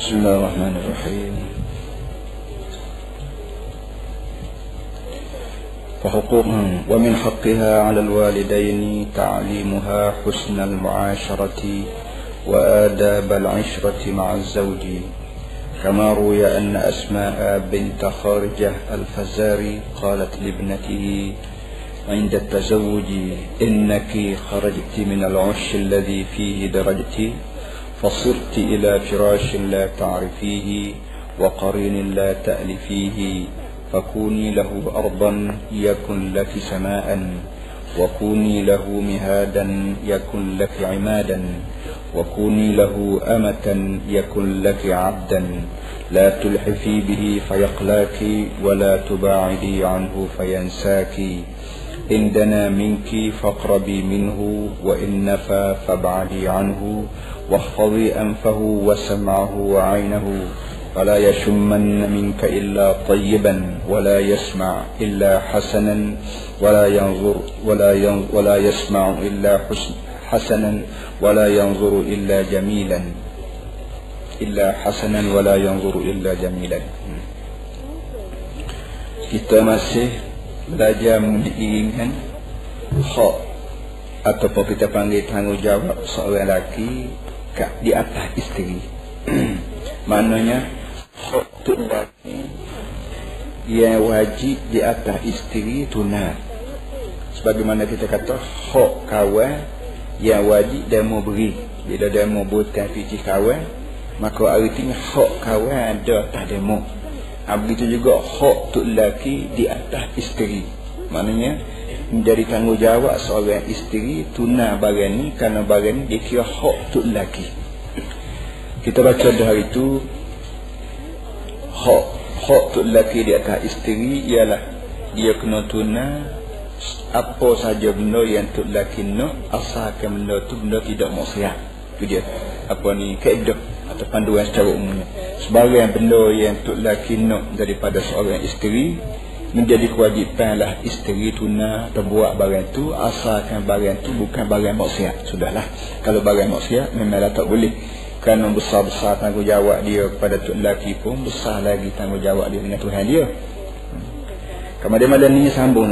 بسم الله الرحمن الرحيم. ومن حقها على الوالدين تعليمها حسن المعاشرة وآداب العشرة مع الزوج، كما روي أن أسماء بنت خارجة الفزاري قالت لابنته عند التزوج: إنك خرجت من العش الذي فيه درجت، فصرت إلى فراش لا تعرفيه وقرين لا تألفيه، فكوني له أرضا يكن لك سماء، وكوني له مهادا يكن لك عمادا، وكوني له أمة يكن لك عبدا، لا تلحفي به فيقلاك ولا تباعدي عنه فينساك، إن دنا منك فاقربي منه، وإن نفى فابعدي عنه، واحفظي أنفه وسمعه وعينه، فلا يشمن منك إلا طيبا، ولا يسمع إلا حسنا، ولا يسمع إلا حسنا، ولا ينظر إلا جميلا، ولا ينظر إلا جميلا. Kita masih belajar menginginkan hak ataupun kita panggil tanggungjawab seorang lelaki di atas isteri. Maknanya hak tu lelaki yang wajib di atas isteri tunai. Sebagaimana kita kata hak kawan yang wajib dia mau beri. Bila dia mau buatkan picit kawan, maka artinya hak kawan ada atas demo. Begitu juga hak tu lelaki di atas isteri. Maknanya menjadi tanggungjawab seorang isteri tunai barang ni, kerana barang ni dikira hak tu lelaki. Kita baca dah hari tu hak tu lelaki di atas isteri ialah dia kena tunai apa saja benda yang tu lelaki nak, asalkan benda tu benda tidak maksiat. Itu dia apa ni kaedah atau panduan secara umumnya. Sebagai benda yang tu lelaki nak daripada seorang isteri, menjadi kewajipanlah isteri tunai atau buat barang tu, asalkan barang tu bukan barang maksiat. Sudahlah, kalau barang maksiat memanglah tak boleh, kerana besar-besar tanggungjawab dia kepada tu lelaki pun besar lagi tanggungjawab dia dengan Tuhan dia. Kemudian malam ni sambung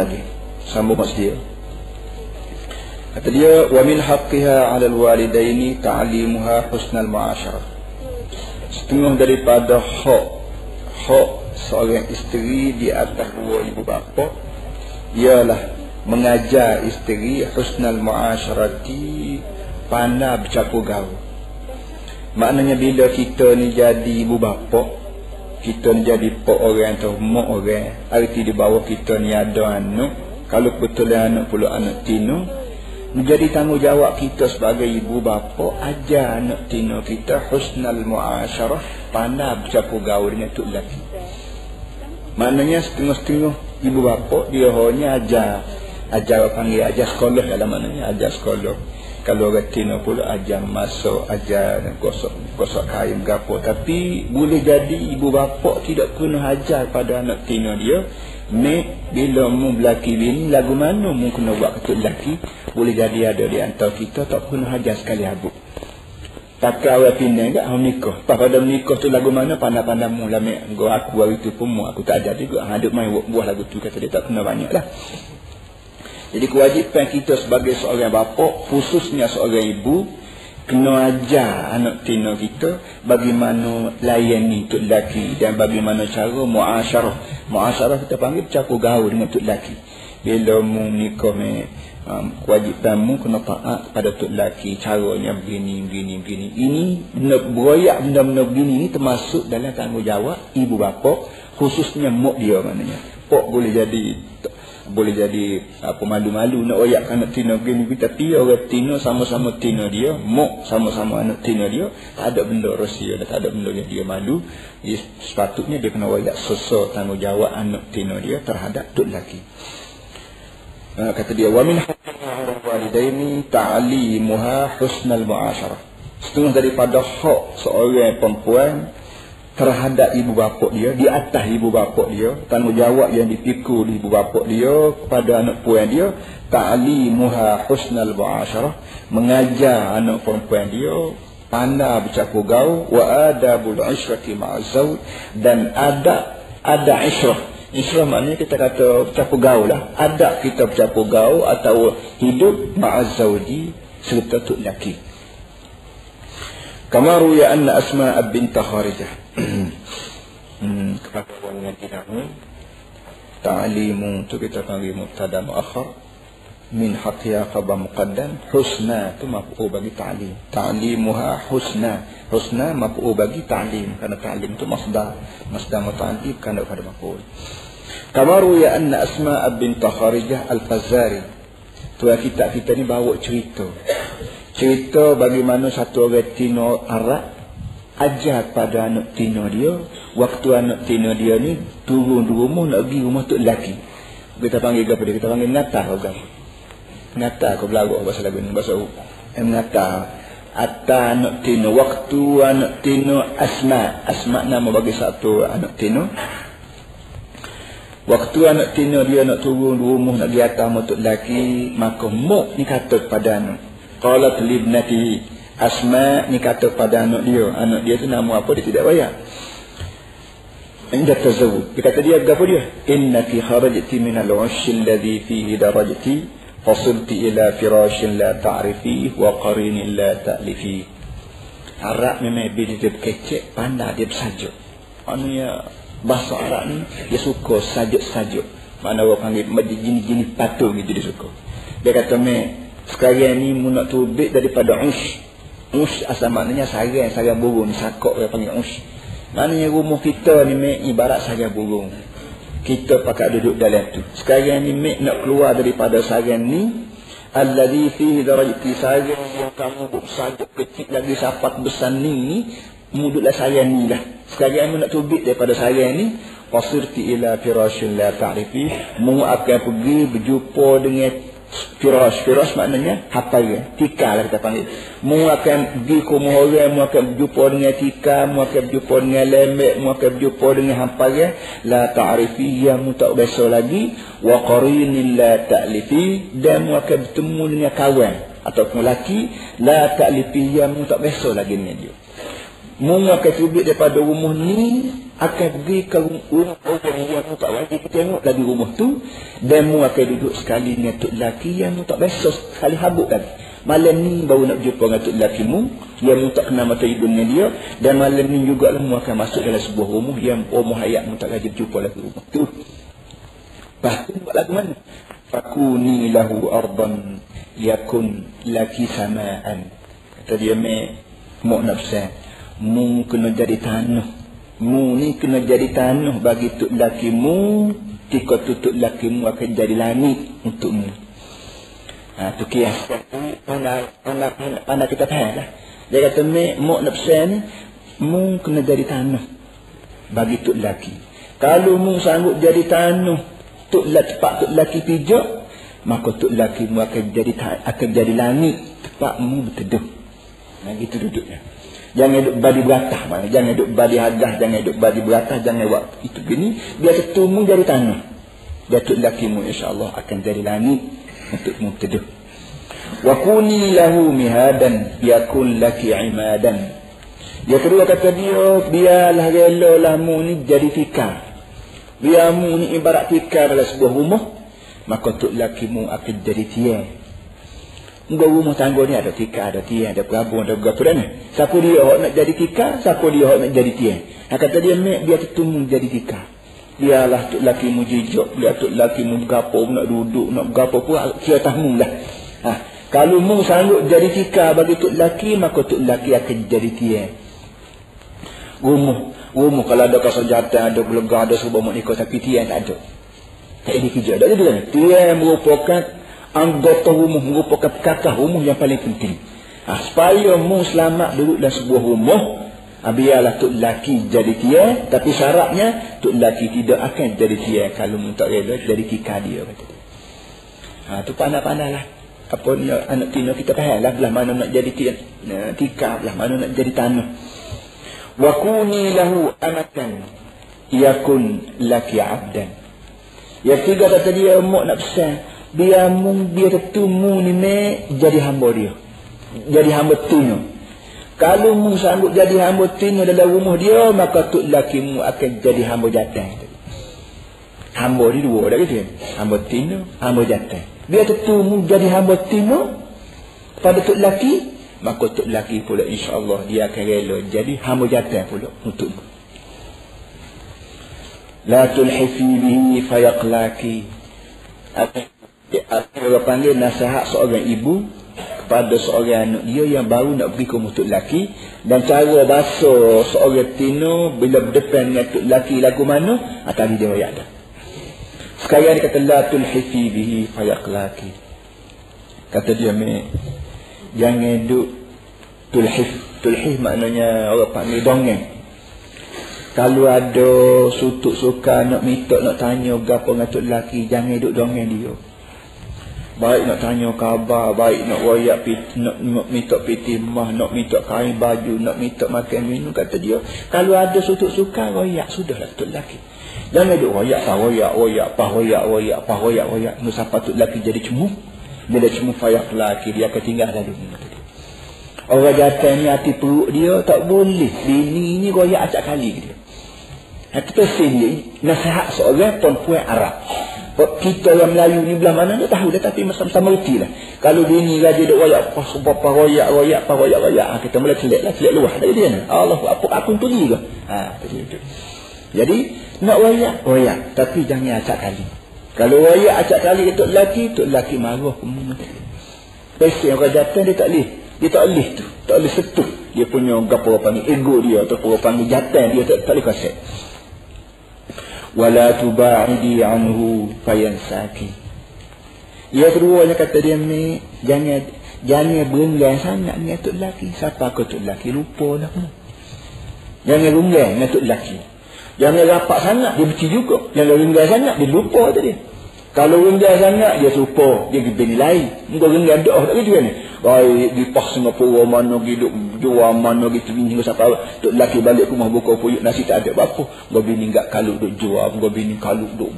maksud dia. Kata dia, wa min haqqiha 'ala al-walidaini ta'limuha husnal mu'asyarah. Setengah daripada hak seorang isteri di atas dua ibu bapa ialah mengajar isteri husnal mu'asyarati, pandai bercakap gaul. Maknanya bila kita ni jadi ibu bapa, kita ni jadi pak orang atau mak orang, arti di bawah kita ni ada anak, kalau betul anak pula anak tino, menjadi tanggungjawab kita sebagai ibu bapa, ajar anak tino kita husnal mu'asyarah, pandai bercakap gaul dengan tu lelaki. Maknanya setengah-setengah ibu bapa dia hanya ajar sekolah, dalam maknanya ajar sekolah. Kalau orang tino pula ajar masak, ajar gosok kain gapo. Tapi boleh jadi ibu bapa tidak kena ajar pada anak tino dia, bila mu belaki bini lagu mana mu kena buat ketuk lelaki. Boleh jadi ada di antara kita tak kena ajar sekali habuk. Tak awal pindah enggak nikah. Pada menikah tu lagu mana pandai-pandai mu lah aku hari tu pun mu aku tak ajar juga. Ada main buah lagu tu, kata dia tak kena banyaklah. Jadi kewajipan kita sebagai seorang bapa, khususnya seorang ibu, kena ajar anak tino kita bagaimana layani tok lelaki dan bagaimana cara muasyarah. Muasyarah kita panggil bercakap gaul dengan tok lelaki. Bila mu nikah kewajipanmu kena taat pada tok lelaki, caranya begini. Ini benda-benda begini ni termasuk dalam tanggungjawab ibu bapa, khususnya mak dia. Maknanya pak boleh jadi apa malu-malu nak oyak anak tino begini, tapi orang tino sama-sama tino dia, mak sama-sama anak tino dia, tak ada benda rahsia, tak ada benda yang dia malu. Sepatutnya dia kena oyak sosok tanggungjawab anak tino dia terhadap tok lelaki. Kata dia, wa min haqqiha 'ala al-walidaini ta'limuha husnal mu'asyarah. Setengah daripada hak seorang perempuan terhadap ibu bapa dia, di atas ibu bapa dia, tanggungjawab yang dipikul ibu bapa dia kepada anak puan dia, ta'limuha husnal mu'asyarah, mengajar anak perempuan dia pandai bercampur gaul, wa adabul ishrati ma'az zawj, dan ada ishrah. Ishrah maknanya kita kata bercampur gaul lah. Adab kita bercampur gaul atau hidup ma'az zawji serta tok laki. Kama ruya anna Asma bint Kharijah. Kepada orang yang tidak ta'limu tu kita panggil mubtada muakhar, min haqqiha khabar muqaddam, husna tu maf'ul bagi ta'lim, ta'limuha husna, husna maf'ul bagi ta'lim, kerana ta'lim tu masdar muta'addib kana pada maf'ul. Kama ruya anna Asma bint Kharijah al-Fazari, tu kita ni bawa cerita bagaimana satu orang Tino Arab ajar pada anak tino dia, waktu anak tino dia ni turun di rumah nak pergi rumah tok lelaki. Kita panggil apa dia? Kita panggil ngata kau kan. Ngata kau belagu bahasa lagu ni, bahasa ngata. Atta anak tino, waktu anak tino Asma nama bagi satu anak tino. Waktu anak tino dia nak turun di rumah nak pergi atas rumah tok lelaki, maka muk ni kata pada anak. Qalat libnati, Asma ni kata pada anak dia tu nama apa dia tidak bayar. Inda tazawwuj, dia kata dia apa dia? Innaki kharajti min al-'ush alladhi fihi darajti fasilti ila firashin la ta'rifi wa qarinin la ta'lifi. Arab memang bila dia kecek pandai dia bersajuk. Maknanya bahasa Arab ni dia suka sajuk-sajuk. Mana orang panggil jenis-jenis patung gitu dia suka. Dia kata sekarang ni mu nak tubik daripada ush. Ush asal maknanya sarang burung ni, sakok dia panggil ush. Maknanya rumah kita ni ibarat sarang burung. Kita pakai duduk dalam tu. Sekarang ni nak keluar daripada sarang ni, alladhi fihi darajati, sarang yang kamu sajuk kecil lagi sapat besar ni muduklah sarang ni lah. Sekarang mu nak tubik daripada sarang ni, wasirti ila firashin la ta'rifi, mu akan pergi berjumpa dengan Firas maknanya hapai, tikar lah kita panggil. Mu akan pergi ke rumah orang, mu akan berjumpa dengan tikar, mu akan berjumpa dengan lembek, mu akan berjumpa dengan hapai la ta'rifi, yang mu tak biasa lagi, wa qarinin la ta'lifi, dan mu akan bertemu dengan kawan ataupun lelaki la ta'lifi, yang mu tak biasa lagi dengan dia. Mu akan tubik daripada rumah ni, akan pergi ke rumah orang yang mu tak wajib tengok lagi rumah tu, dan mu akan duduk sekali dengan tok lelaki yang mu tak biasa sekali habuk lagi. Malam ni baru nak jumpa dengan tok lelaki mu yang mu tak kenal mata hidung dengan dia, dan malam ni juga mu akan masuk dalam sebuah rumah yang rumah hayat mu tak wajib jumpa lagi rumah tu. Lepas tu buat lagu mana? Fakuni lahu ardan yakun laki samaan. Kata dia mu nak pesan, mu kena jadi tanah. Mu ni kena jadi tanah bagi tok laki mu, ketika tok laki mu akan jadi langit untuk mu. Tu kias tu pandai kita faham lah. Dia kata mu nak pesan ni, mu kena jadi tanah bagi tok laki. Kalau mu sanggup jadi tanah, tok laki pijak, maka tok laki mu akan jadi langit tempat mu berteduh. Nah gitu duduknya. Jangan duduk badi beratah, mana? Jangan duduk badi hadah, jangan duduk badi beratah, jangan buat itu gini. Biar ketemu dari tanah. Datuk lakimu insya-Allah akan jadi langit untuk mubtadah. Wa kuni lahu mihadan yakun laki imadan. Dia kedua kata dia, biarlah relalah mu ni jadi tikar. Biar mu ni ibarat tikar dalam sebuah rumah, maka tok lakimu akan jadi tiang. Muka rumah tangga ni ada tikar, ada tiang, ada perabung, ada berapa dah ni. Siapa dia nak jadi tikar, siapa dia nak jadi tiang. Kata dia, biar ketemu jadi tikar. Biarlah tok lakimu jijak, biar tok lakimu berapa, nak duduk, nak berapa pun, kira tahmu lah. Kalau mu sanggup jadi tikar bagi tok laki, maka tok laki akan jadi tiang. Rumah kalau ada kesejahteraan, ada gelegah, ada sebuah menikah, tapi tiang tak ada. Tak ada kerja. Tak ada. Tiang merupakan anggota rumah, merupakan kakak rumah yang paling penting. Supaya mu selamat duduk dalam sebuah rumah, biarlah tok laki jadi tiang, tapi syaratnya tok laki tidak akan jadi tiang kalau mu tak rela jadi tikar dia, kata dia. Tu pandai-pandai lah. Apa ni anak tino kita faham lah, belah mana nak jadi tikar, belah mana nak jadi tanah. Wa kuni lahu amatan yakun laki abdan. Yang tiga kata dia, mak nak pesan, biar ketemu ni jadi hamba dia, jadi hamba tino. Kalau mu sanggup jadi hamba tino dalam rumah dia, maka tok laki mu akan jadi hamba jantan. Hamba ni dua dah gitu. Hamba tino, hamba jantan. Biar tentu mu jadi hamba tino pada tok laki, maka tok laki pula insya-Allah dia akan rela jadi hamba jantan pula untuk mu. La tulhifi bihi fayaqlaki. Apa panggil nasihat seorang ibu kepada seorang anak dia yang baru nak pergi ke tok laki, dan cara bahasa seorang tino bila berdepan dengan tok laki lagu mana tadi dia ayat dah. Sekarang dia kata la tulhifi bihi fayaqlaki. Kata dia jangan duk tulhif maknanya orang panggil dongeng. Kalau ada sutuk suka nak minta nak tanya gapo dengan tok laki, jangan duk dongeng dia. Baik nak tanya khabar, baik nak royak, nak minta piti mah, nak minta kain baju, nak minta makan minum, kata dia. Kalau ada sutuk suka royak, sudahlah tok laki. Jangan duk royak, royak. Nu sampai tok laki jadi cemu. Bila cemu fayak laki, dia akan tinggal lalu. Orang jantan ni hati perut dia tak boleh. Bini ni royak acak kali dia. Hati pesan dia nasihat seorang perempuan Arab. Kita orang Melayu ni belah mana dia tahu dah, tapi sama-sama reti lah. Kalau bini raja duk royak royak, kita mula celak luah dari dia ni. Allah aku pergi ke? Jadi nak royak tapi jangan acak kali. Kalau royak acak kali ke tok laki marah kamu. Pesan orang jantan dia tak boleh tu. Tak boleh setuh. Dia punya gapo panggil ego dia atau apa panggil jantan dia tak boleh kuasai. Wala tuba'idi anhu fayansaki. Yang kedua dia kata dia ni jangan berenggan sangat dengan tok laki. Siapa kau tok laki lupa dah. Jangan berenggan dengan tok laki. Jangan rapat sangat dia benci juga. Jangan renggan sangat dia lupa tadi. Kalau renggan sangat dia lupa, dia bini lain. Engkau renggan doa tak gitu kan. Baik di pas Singapura mana hidup jual mana gitu bini sampai tok laki balik rumah buka puyuk nasi tak ada apa. Engkau bini enggak kalau duk jual, engkau bini kalau duk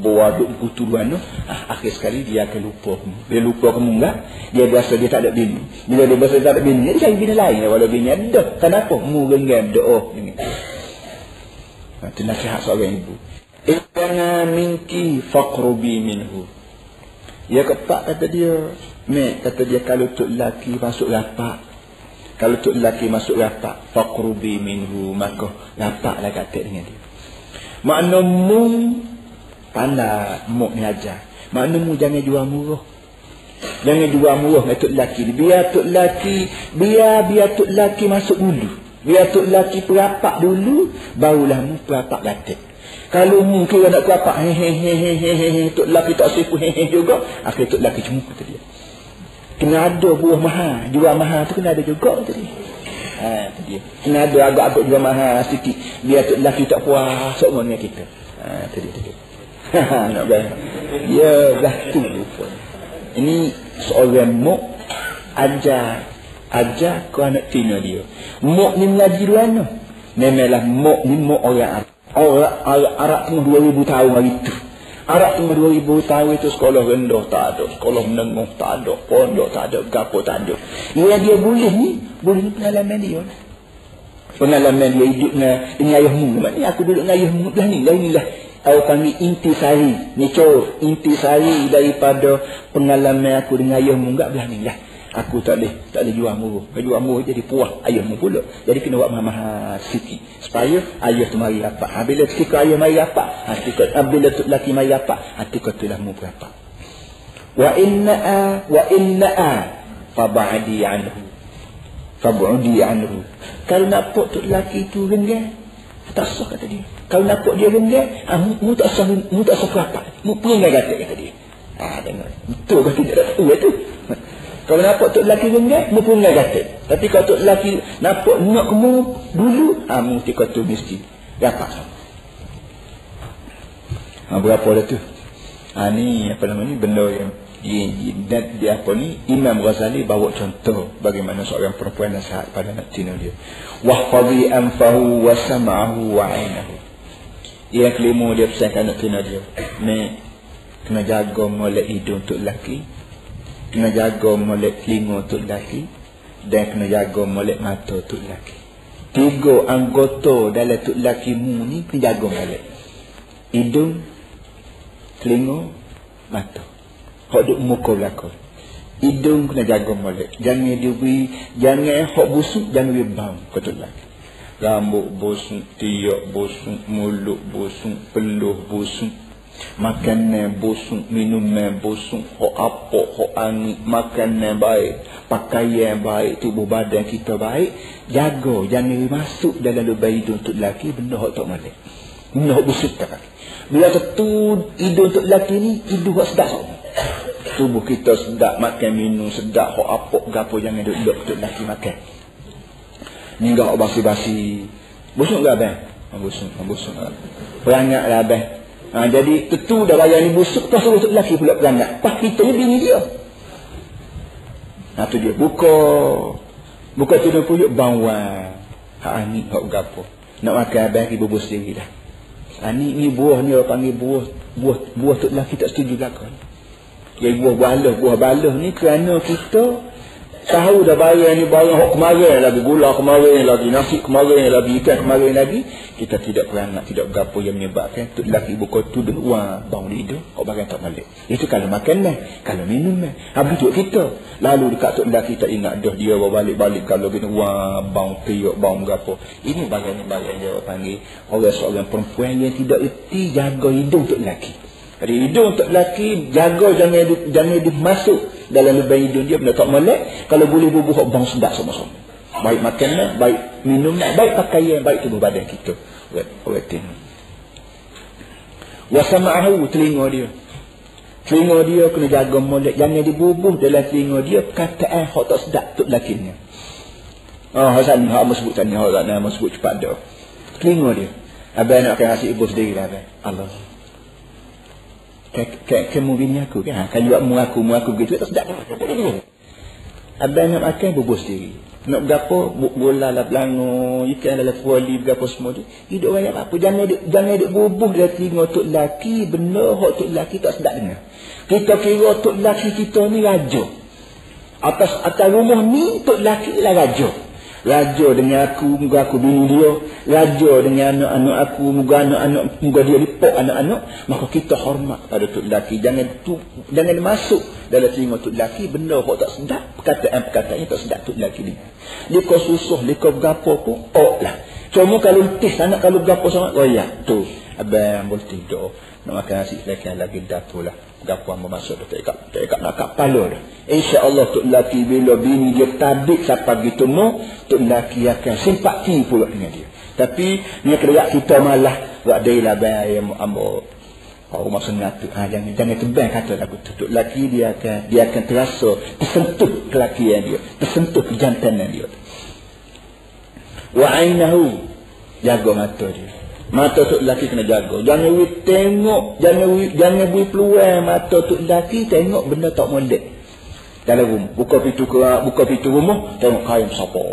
bawa duk kuturuan tu, akhir sekali dia akan lupa. Dia lupa kamu enggak, dia biasa dia tak ada bini. Bila dia biasa tak ada bini, dia cari bini lain walau bini ada. Kenapa? Mu renggan doa ini. Itu nasihat seorang ibu. Inna minki faqrubi minhu. Ya kepak kata dia. Kata dia kalau tok laki masuk rapat. Kalau tok laki masuk rapat, faqrubi minhu, maka rapatlah kata dengan dia. Makna mu pandai mu ni ajar. Makna mu jangan jual murah. Jangan jual murah dengan tok laki. Biar tok laki masuk dulu. Biar tok laki perapak dulu, barulah mu perapak gatik. Kalau mu kira nak perapak tok laki tak sipu juga, akhir tok laki cuma kata dia. Kena ada buah mahal, jual mahal tu kena ada juga kata dia. Dia. Kena ada agak-agak jual mahal sikit, biar tok laki tak puas sok dengan kita. Tadi. Nak bayar. Ya dah tu lupa. Ini seorang mu ajar ke anak tino dia. Mok ni mengaji di mana? Memanglah mok ni mok orang Arab. Orang Arab tengah 2000 tahun hari itu. Arab tengah 2000 tahun itu sekolah rendah tak ada, sekolah menengah tak ada, pondok tak ada, gapo tak ada. Yang dia boleh ni pengalaman dia. Pengalaman dia hidup dengan ayahmu. Maknanya aku duduk dengan ayahmu lah ni. Inilah aku panggil intisari. Intisari daripada pengalaman aku dengan ayahmu enggak belah ni lah. Aku tak boleh jual murah. Kalau jual murah jadi puas ayahmu pula. Jadi kena buat mahal sikit supaya ayah tu mari rapat. Bila ketika ayah mari rapat, bila tok laki mari rapat, hati kau lah mu berapa. Wa inna fab'adi anhu. Kalau nampak tok laki tu renggan, tak sah kata dia. Kalau nampak dia renggan, mu tak sah rapat. Mu perenggan kata dia. Dengar. Betul kata dia tak tahu tu. Kalau nampak tok lelaki renggan, mu pun enggak kata. Tapi kalau tok lelaki nampak nak kamu dulu, mesti kata mesti dapat. Berapa dah tu? Ni apa nama ni benda yang dia apa ni Imam Ghazali bawa contoh bagaimana seorang perempuan nasihat pada anak tino dia. Wahfadhi anfahu wa sam'ahu wa 'ainahu. Yang kelima dia pesankan anak tino dia. Ni kena jaga molek hidung tok lelaki. Kena jaga molek telinga tok lelaki. dan kena jaga molek mata tok laki. 3 anggota dalam tok laki mu ni kena jaga molek. Hidung, telinga, mata. Hak duk muka belakang. Hidung kena jaga molek. Jangan hak busuk, jangan dia bau tok laki. Rambut busuk, tiak busuk, mulut busuk, peluh busuk, makanan busuk, minuman busuk, hok apa, hok angin, makanan baik, pakaian baik, tubuh badan kita baik, jaga jangan masuk dalam lubang hidung untuk lelaki benda hok tak molek, benda hok busuk tak. Bila tentu hidung untuk lelaki ni hidung hok sedap, tubuh kita sedap, makan minum sedap, hok apa gapo jangan duduk untuk lelaki makan. Ni enggak basi-basi. Busuk ke abang? Busuk. Perangat lah abang. Jadi tentu dah raya ni busuk, pas suruh lelaki pula perangat. Pas kita ni bini dia. Tu dia buka tu dia puyuk bawang. Hak ni hak gapo. Nak makan abang pergi bubur sendiri dah. Ni buah ni orang panggil buah tu lelaki tak setuju belakang. Jadi buah balah ni kerana kita tahu dah bayar ni barang hok kemarin lagi, gula kemarin lagi, nasi kemarin lagi, ikan kemarin lagi, kita tidak perangat, tidak gapo yang menyebabkan tu lelaki buka tu dan uang bau di hidung, hok barang tak balik. Itu kalau makan kalau minum habis tu kita lalu dekat tu lelaki tak ingat dah dia balik kalau kena uang bau tiuk bau gapo. Ini barang dia panggil orang seorang perempuan yang tidak erti jaga hidung tu lelaki. Jadi hidung untuk lelaki jaga jangan dia masuk dalam lubang hidung dia benda tak molek. Kalau boleh bubuh bang sedap sama-sama. Baik makanan, baik minum, baik pakaian, baik tubuh badan kita. Wetin. Wa sama'ahu, telinga dia. Telinga dia kena jaga molek, jangan dibubuh dalam telinga dia perkataan hak tak sedap untuk lelaki ni. Hasan hak sebut tadi, hak nak sebut cepat dah. Telinga dia. Abang nak kasih ibu sendiri lah abang. Allah. Kamu bini aku kan? Kan juga mu aku gitu tak sedap. Abang nak makan bubur sendiri. Nak berapa bola lah belango, ikan dalam kuali berapa semua tu. Hidup orang apa? Jangan duk bubuh dalam telinga tok lelaki benda hak tok lelaki tak sedap dengar. Kita kira tok lelaki kita ni raja. Atas rumah ni tok lelaki lah raja. Raja dengan aku, muka aku bini dia. Raja dengan anak-anak aku, muka dia lipok anak-anak. Maka kita hormat pada tok lelaki. Jangan masuk dalam telinga tok lelaki benda hok tak sedap, perkataan yang tak sedap tok lelaki ni. Dia kau susah, dia kau gapo pun lah. Cuma kalau letih anak kalau gapo sangat royak tu. Abang boleh tidur. Nak makan nasi selesai lagi dapur lah. Gapo hamba masuk dah tak ikat nak kepala dah. Insya-Allah tok lelaki bila bini dia tabik sampai gitu mo, tok lelaki akan simpati pula dengan dia. Tapi ni kerja kita malah buat dia lah bayar ambo rumah sengat tu. Jangan tebang kata lagu tu. Tok lelaki dia akan terasa tersentuh kelakian dia, tersentuh kejantanan dia. Wa ainahu, jaga mata dia. Mata tok lelaki kena jaga. Jangan tengok, jangan beri peluang mata tok lelaki tengok benda tak molek. Dalam rumah, buka pintu rumah, tengok kain siapa.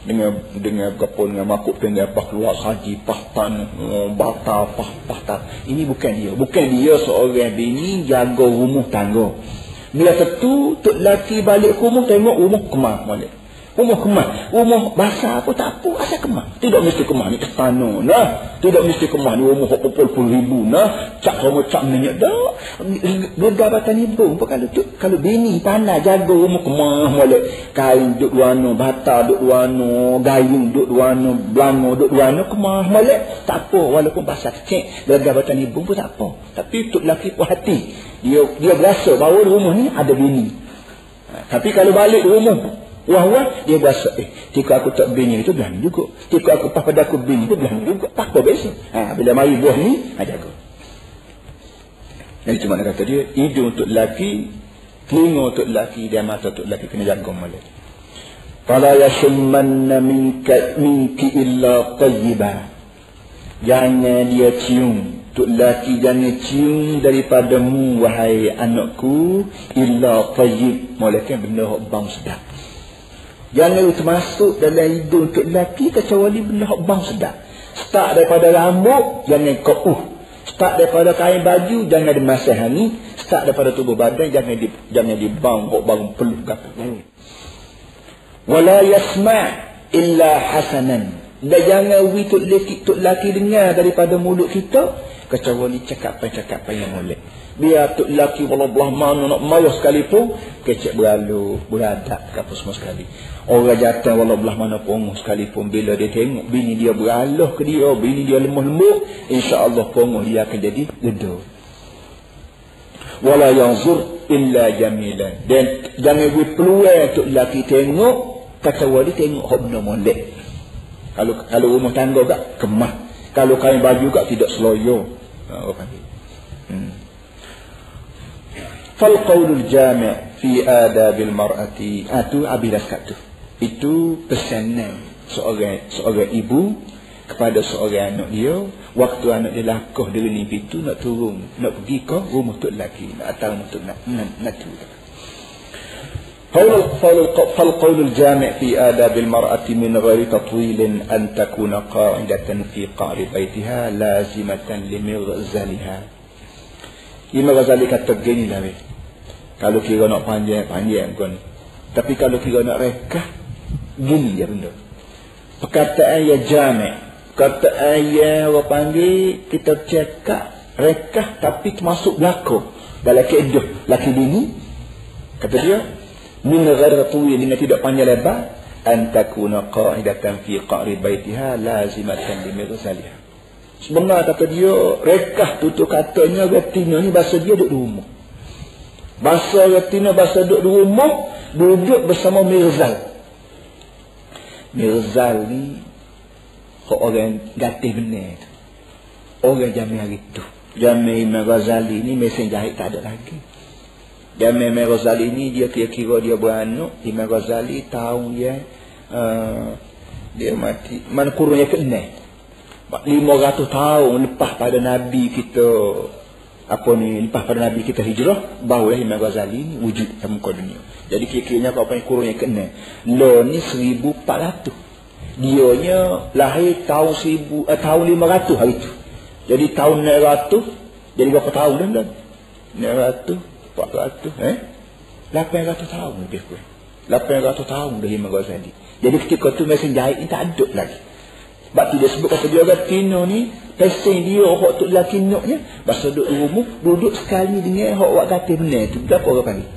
Dengan gapo dengan makuk dengan apa keluar haji, pahtan, bata, pahtan. Ini bukan dia seorang bini jaga rumah tangga. Bila tentu tok lelaki balik rumah tengok rumah kemah molek. Rumah basah apa tak apa, asal kemah. Tidak mesti kemah ni istana nah. Tidak mesti kemah ni rumah puluh ribu nah. Cak minyak dah. Gegabatan ibu kalau bini pandai jaga rumah kemah molek. Kain duk warna, bata duk warna, gayung duk warna, belango duk warna, kemah molek. Tak apa walaupun basah kecil, gegabatan ibu pun tak apa. Tapi tok lelaki puas hati. Dia berasa bahawa rumah ni ada bini. Tapi kalau balik rumah wah dia berasa jika aku tak bini itu belah juga, jika aku pas pada aku bini itu belah juga, tak apa biasa. Bila mari buah ni jaga. Jadi cuma nak kata dia hidung untuk lelaki, telinga untuk lelaki, dan mata untuk lelaki kena jaga molek. Fala yashmanna minki illa tayyiba. Jangan dia cium tok lelaki, jangan cium daripadamu wahai anakku illa tayyib, melainkan benda hak bau sedap. Jangan termasuk dalam hidung tok lelaki kecuali benda hak bau sedap. Start daripada rambut, jangan kau start daripada kain baju, jangan dimasih hangi. Start daripada tubuh badan, jangan dibang hak bau peluh gapo. Wala yasma' illa hasanan. Dan jangan tok laki dengar daripada mulut kita kecuali cakapan-cakapan yang molek. Biar tok laki walau belah mana nak marah sekalipun, kecek beralu, beradab ke apa semua sekali. Orang jantan walau belah mana pongoh sekalipun, bila dia tengok bini dia beralah ke dia, bini dia lemah lembut, insya-Allah pongoh dia akan jadi reda. Wala yanzur illa jamilan. Dan jangan beri peluang tok laki tengok kecuali tengok hak benda molek. Kalau rumah tangga tak kemah. Kalau kain baju tak tidak seloyo. Apa panggil? Fal qaulul jami' fi adabil mar'ati. Tu abilas kat tu. Itu pesanan seorang ibu kepada seorang anak dia waktu anak dia lakah dari ni pintu nak turun, nak pergi ke rumah tok lelaki, nak atar rumah tok nak tu. فالقول الجامع في آداب المرأة من غير تطويل أن تكون قاعدة في قعر بيتها لازمة لمغزلها. Imam Ghazali kata gini lah, kalau kira nak panjang kan. Tapi kalau kira nak rekah, gini je benda. Perkataan ya jami', perkataan ya orang panggil, kita cakap rekah tapi termasuk berlaku dalam keedah laki bini. Kata dia, min ghairi tuwi, dengan tidak panjang lebar, an takuna qa'idatan fi qa'ri baitiha lazimatan limithaliha. Sebenarnya kata dia rekah tu katanya retina ni bahasa dia duduk di rumah. Bahasa retina bahasa duduk di rumah, duduk bersama Mirzal. Mirzal ni orang gatih benar tu. Orang zaman hari tu. Zaman Imam Ghazali ni mesin jahit tak ada lagi. Zaman Imam Ghazali ni dia kira-kira dia beranak. Imam Ghazali tahun dia mati. Mana kurunnya ke-6. 500 tahun lepas pada Nabi kita lepas pada Nabi kita hijrah, barulah Imam Ghazali ni wujud dalam muka dunia. Jadi kira-kiranya apa yang kurunnya ke-6. Lo ni 1400. Dianya lahir tahun 500 hari tu. Jadi tahun 900, jadi berapa tahun dah? 900 400 800 tahun lebih kurang. 800 tahun dah Imam Ghazali. Jadi ketika tu mesin jahit ni tak ada lagi. Sebab tu dia sebut kata dia retina ni pesen dia hak tu lelaki noknya bahasa duduk di rumah duduk sekali dengan hak wak kata benar tu. Berapa orang panggil?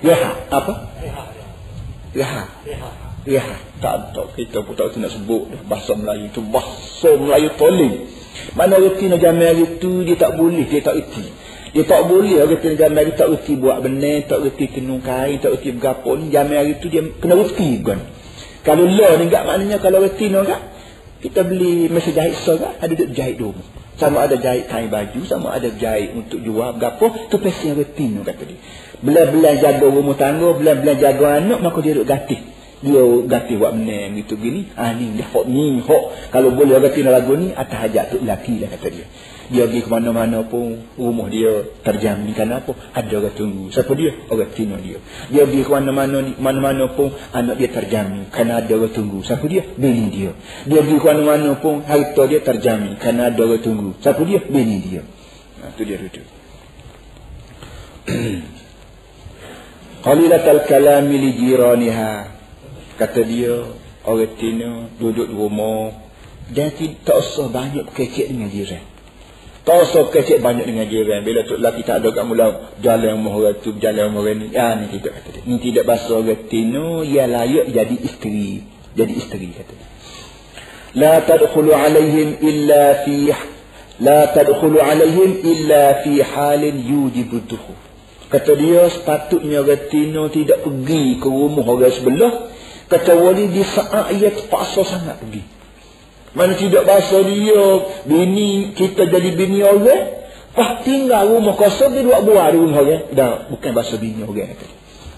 Reha. Apa? Reha. Tak kita pun tak nak sebut bahasa Melayu tu, bahasa Melayu toling. Mana retina zaman hari tu dia tak boleh, dia tak reti. Dia tak boleh retina zaman hari tak reti buat benar, tak reti tenung kain, tak reti bergapo ni. Zaman hari tu dia kena reti kan. Kalau lah ni enggak maknanya kalau retina enggak kita beli mesin jahit besar ada duk jahit dulu. Sama ada jahit kain baju, sama ada jahit untuk jual bergapo, tu pesen retina kata dia. Belah-belah jaga rumah tangga, belah-belah jaga anak, maka dia duk gatih. Dia gatih buat benar gitu gini. Ni dah hok kalau boleh retina lagu ni atas hajat tu lelaki lah kata dia. Dia pergi ke mana-mana pun rumah dia terjamin. Kenapa? Ada orang tunggu. Siapa dia? Orang retina dia. Dia pergi ke mana-mana pun anak dia terjamin. Kerana ada orang tunggu. Siapa dia? Bini dia. Dia pergi ke mana-mana pun harta dia terjamin. Kerana ada orang tunggu. Siapa dia? Bini dia. Itu dia duduk. Qalilatal kalami li jiraniha. Kata dia orang retina duduk di rumah. Jadi tak usah banyak kecek dengan jiran. Tak usah kecek banyak dengan jiran. Bila tu lelaki tak ada kat mula jalan rumah orang tu, jalan rumah orang ni. Ni tidak kata dia. Ni tidak bahasa retina, ia layak jadi isteri. Jadi isteri kata dia. La tadkhulu alaihim illa fi halin yujibu dukhul. Kata dia sepatutnya retina tidak pergi ke rumah orang sebelah kecuali di saat ia terpaksa sangat pergi. Mana tidak bahasa dia bini kita jadi bini orang, tinggal rumah kosong dia buat buah di rumah orang. Dah bukan bahasa bini orang kata.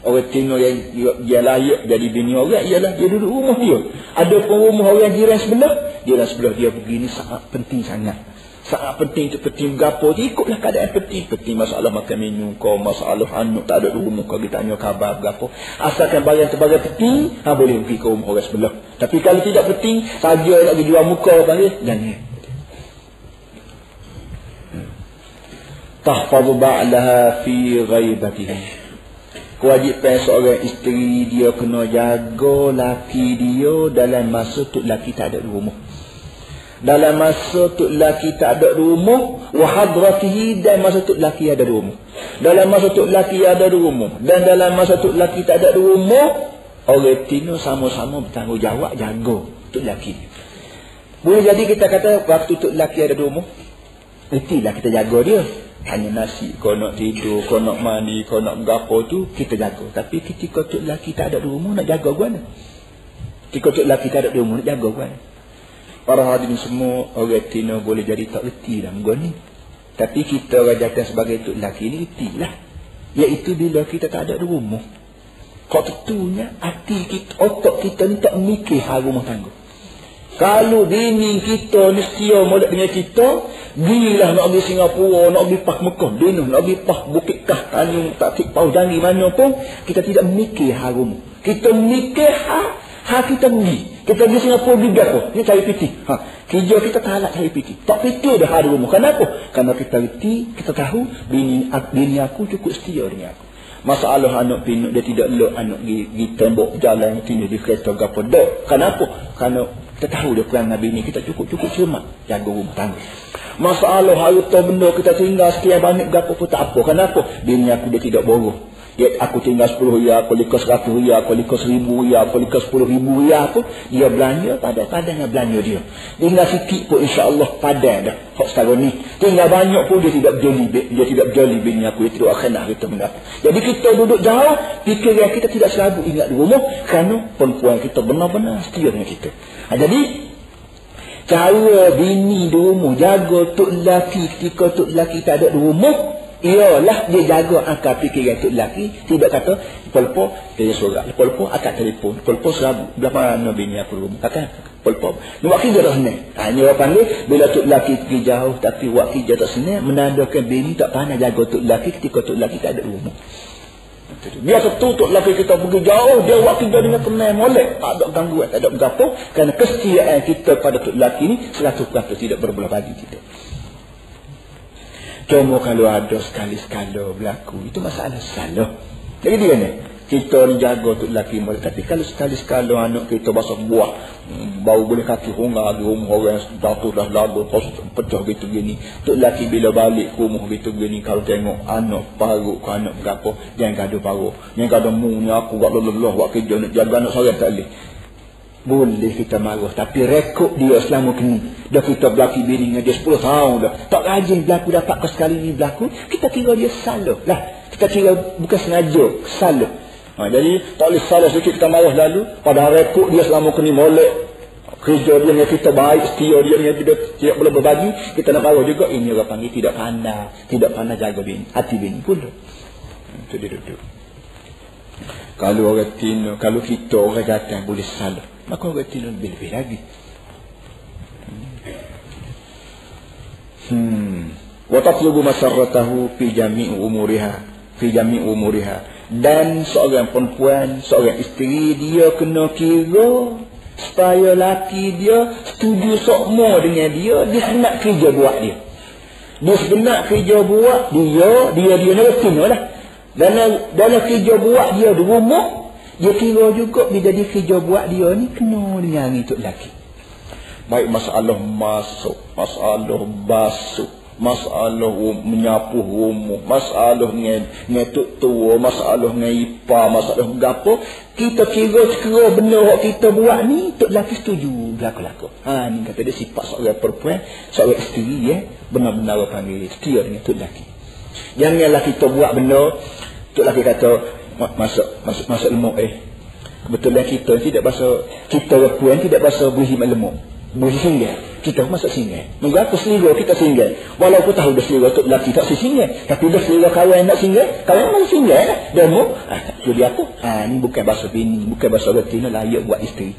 Orang tengok yang dia layak jadi bini orang ialah dia duduk rumah dia. Ada pun rumah orang jiran sebelah dia begini sangat penting sangat. Sangat penting tu penting gapo dia ikutlah keadaan penting masalah makan minum kau, masalah anak tak ada di rumah kau kita tanya khabar gapo. Asalkan barang penting, boleh pergi ke rumah orang sebelah. Tapi kalau tidak penting, saja nak pergi jual muka panggil jangan. Tahfazu ba'laha fi ghaibatihi. Kewajipan seorang isteri dia kena jaga laki dia dalam masa tok laki tak ada di rumah. Dalam masa tok laki tak ada di rumah, wa hadratihi, dan masa tok laki ada di rumah. Dalam masa tok laki ada di rumah dan dalam masa tok laki tak ada di rumah, orang tino sama-sama bertanggungjawab jaga tok laki. Boleh jadi kita kata waktu tok laki ada di rumah, retilah kita jaga dia. Hanya nasi, kau nak tidur, kau nak mandi, kau nak gapo tu kita jaga. Tapi ketika tok laki tak ada di rumah, nak jaga guana. Ketika tok laki tak ada di rumah, nak jaga guana. Para hadirin semua, orang tino boleh jadi tak reti dalam gua ni. Tapi kita rajakan sebagai tok laki ni retilah. Iaitu bila kita tak ada di rumah. Kau tentunya hati kita, otak kita ni tak mikir hal rumah tangga. Kalau bini kita ni setia molek dengan kita, gilah nak pergi Singapura, nak pergi Pah Mekah, Dino, nak pergi Pah Bukit Kah, Tanjung, tak Pau Janggi mana pun, kita tidak mikir hal rumah. Kita mikir hal kita pergi. Kita pergi Singapura pergi apa? Ni cari piti. Kerja kita tak nak cari piti. Tak piti dah hal rumah. Kenapa? Kerana kita reti, kita tahu bini aku cukup setia dengan aku. Masalah anak pinuk dia tidak elok anak pergi tembok jalan tinju di kereta gapo dak. Kenapa? Kerana kita tahu dia perangai bini kita cukup cermat jaga rumah tangga. Masalah harta benda kita tinggal sekian banyak gapo pun tak apa. Kenapa? Bini aku dia tidak boros. Ya, aku tinggal 10 riyal, aku likas 100 riyal, aku likas 1000 riyal, aku likas 10,000 riyal pun dia belanja padan belanja dia. Tinggal sikit pun insya-Allah padan dah. Hak setahun ni. Tinggal banyak pun dia tidak berjoli bini aku itu akhirnya kita mendapat. Jadi kita duduk jauh, fikiran kita tidak selalu ingat di rumah kerana perempuan kita benar-benar setia dengan kita. Jadi cara bini di rumah jaga tok laki ketika tok laki tak ada di rumah, ialah dia jaga akal fikiran tok laki. Tidak kata pelpo dia surat, pelpo akan telefon, pelpo serabu berapa mana bini aku rumah kata pelpo buat kerja tak senang. Hanya orang panggil bila tok laki pergi jauh tapi buat kerja tak senang, menandakan bini tak pandai jaga tok laki ketika tok laki tak ada rumah. Biasa tu tok laki kita pergi jauh, dia buat kerja dengan tenang molek, tak ada gangguan, tak ada berapa, kerana kesetiaan kita pada tok laki ni 100% tidak berbelah bagi kita. Cuma kalau ada sekali-sekala berlaku, itu masalah salah. Jadi dia ni, kita ni jaga tok laki molek, tapi kalau sekali-sekala anak kita basah buah, bau boleh kaki hungar di rumah orang jatuh dah lagu, pecah gitu gini. Tok laki bila balik ke rumah gitu gini, kalau tengok anak paruk ke anak berapa, jangan gaduh paruk. Jangan gaduh mu ni aku buat lelah, buat kerja nak jaga anak seorang tak boleh. Boleh kita marah, tapi rekod dia selama kini dah kita berlaki bini dengan dia 10 tahun dah, tak rajin berlaku, dapat ke sekali ni berlaku, kita kira dia salah lah. Kita kira bukan sengaja, salah. Jadi tak boleh salah sikit kita marah lalu, padahal rekod dia selama kini molek, kerja dia dengan kita baik, setia dia dengan kita tidak boleh berbagi, kita nak marah juga. Ini orang panggil tidak pandai jaga bini, hati bini pula. Itu dia duduk. Kalau orang tino, kalau kita orang datang boleh salah, maka orang tino lebih-lebih lagi. Wa tatlubu masarratahu fi jami'i umuriha. Dan seorang perempuan, seorang isteri, dia kena kira supaya laki dia setuju sokmo dengan dia sebenarnya kerja buat dia. Dia sebenarnya kerja buat dia ngerti lah. Dalam kerja buat dia di rumah, dia kira juga bila dia kerja buat dia ni kena dengan itu lelaki. Baik masalah masuk, masalah basuh, masalah menyapu rumah, masalah dengan tok tua, masalah dengan ipar, masalah gapo, kita kira benda yang kita buat ni tok lelaki setuju berlaku. Ni kata dia sifat seorang perempuan, seorang isteri benar-benar panggil setia dengan tok lelaki. Janganlah kita buat benda tok lelaki kata masuk lemuk kebetulan kita tidak bahasa kita perempuan tidak bahasa berhimat lemuk, bersinggah. Kita masuk singgah. Mengapa aku selera kita singgah? Walaupun tahu dah selera tok lelaki tak singgah, tapi dah selera kawan nak singgah, kawan nak singgah lah. Demo jadi apa? Ni bukan bahasa bini, bukan bahasa orang Tino layak buat isteri.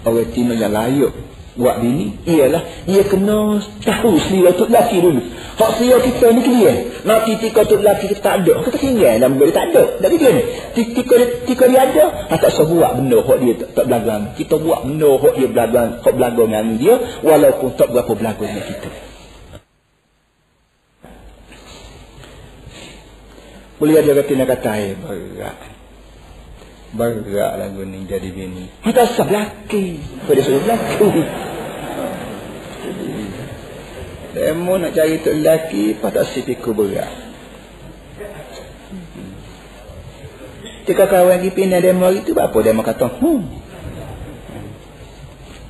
Orang Tino yang layak buat bini ialah dia kena tahu selera tok lelaki dulu. Hak selera kita ni clear. Nanti ketika tok lelaki kita tak ada, kita singgah dalam benda tak ada. Jadi dia ni ketika dia ada, tak usah buat benda hak dia tak belagang. Kita buat benda hak dia belagang, hak belagang dengan dia walaupun tak berapa belagang dengan kita. Boleh dia kata nak kata berat lagu ni jadi bini. Kita asal lelaki. Pada suruh lelaki. Demo nak cari tu lelaki, patut sipiku berat. Jika kawan pergi pindah demo itu, apa demo kata,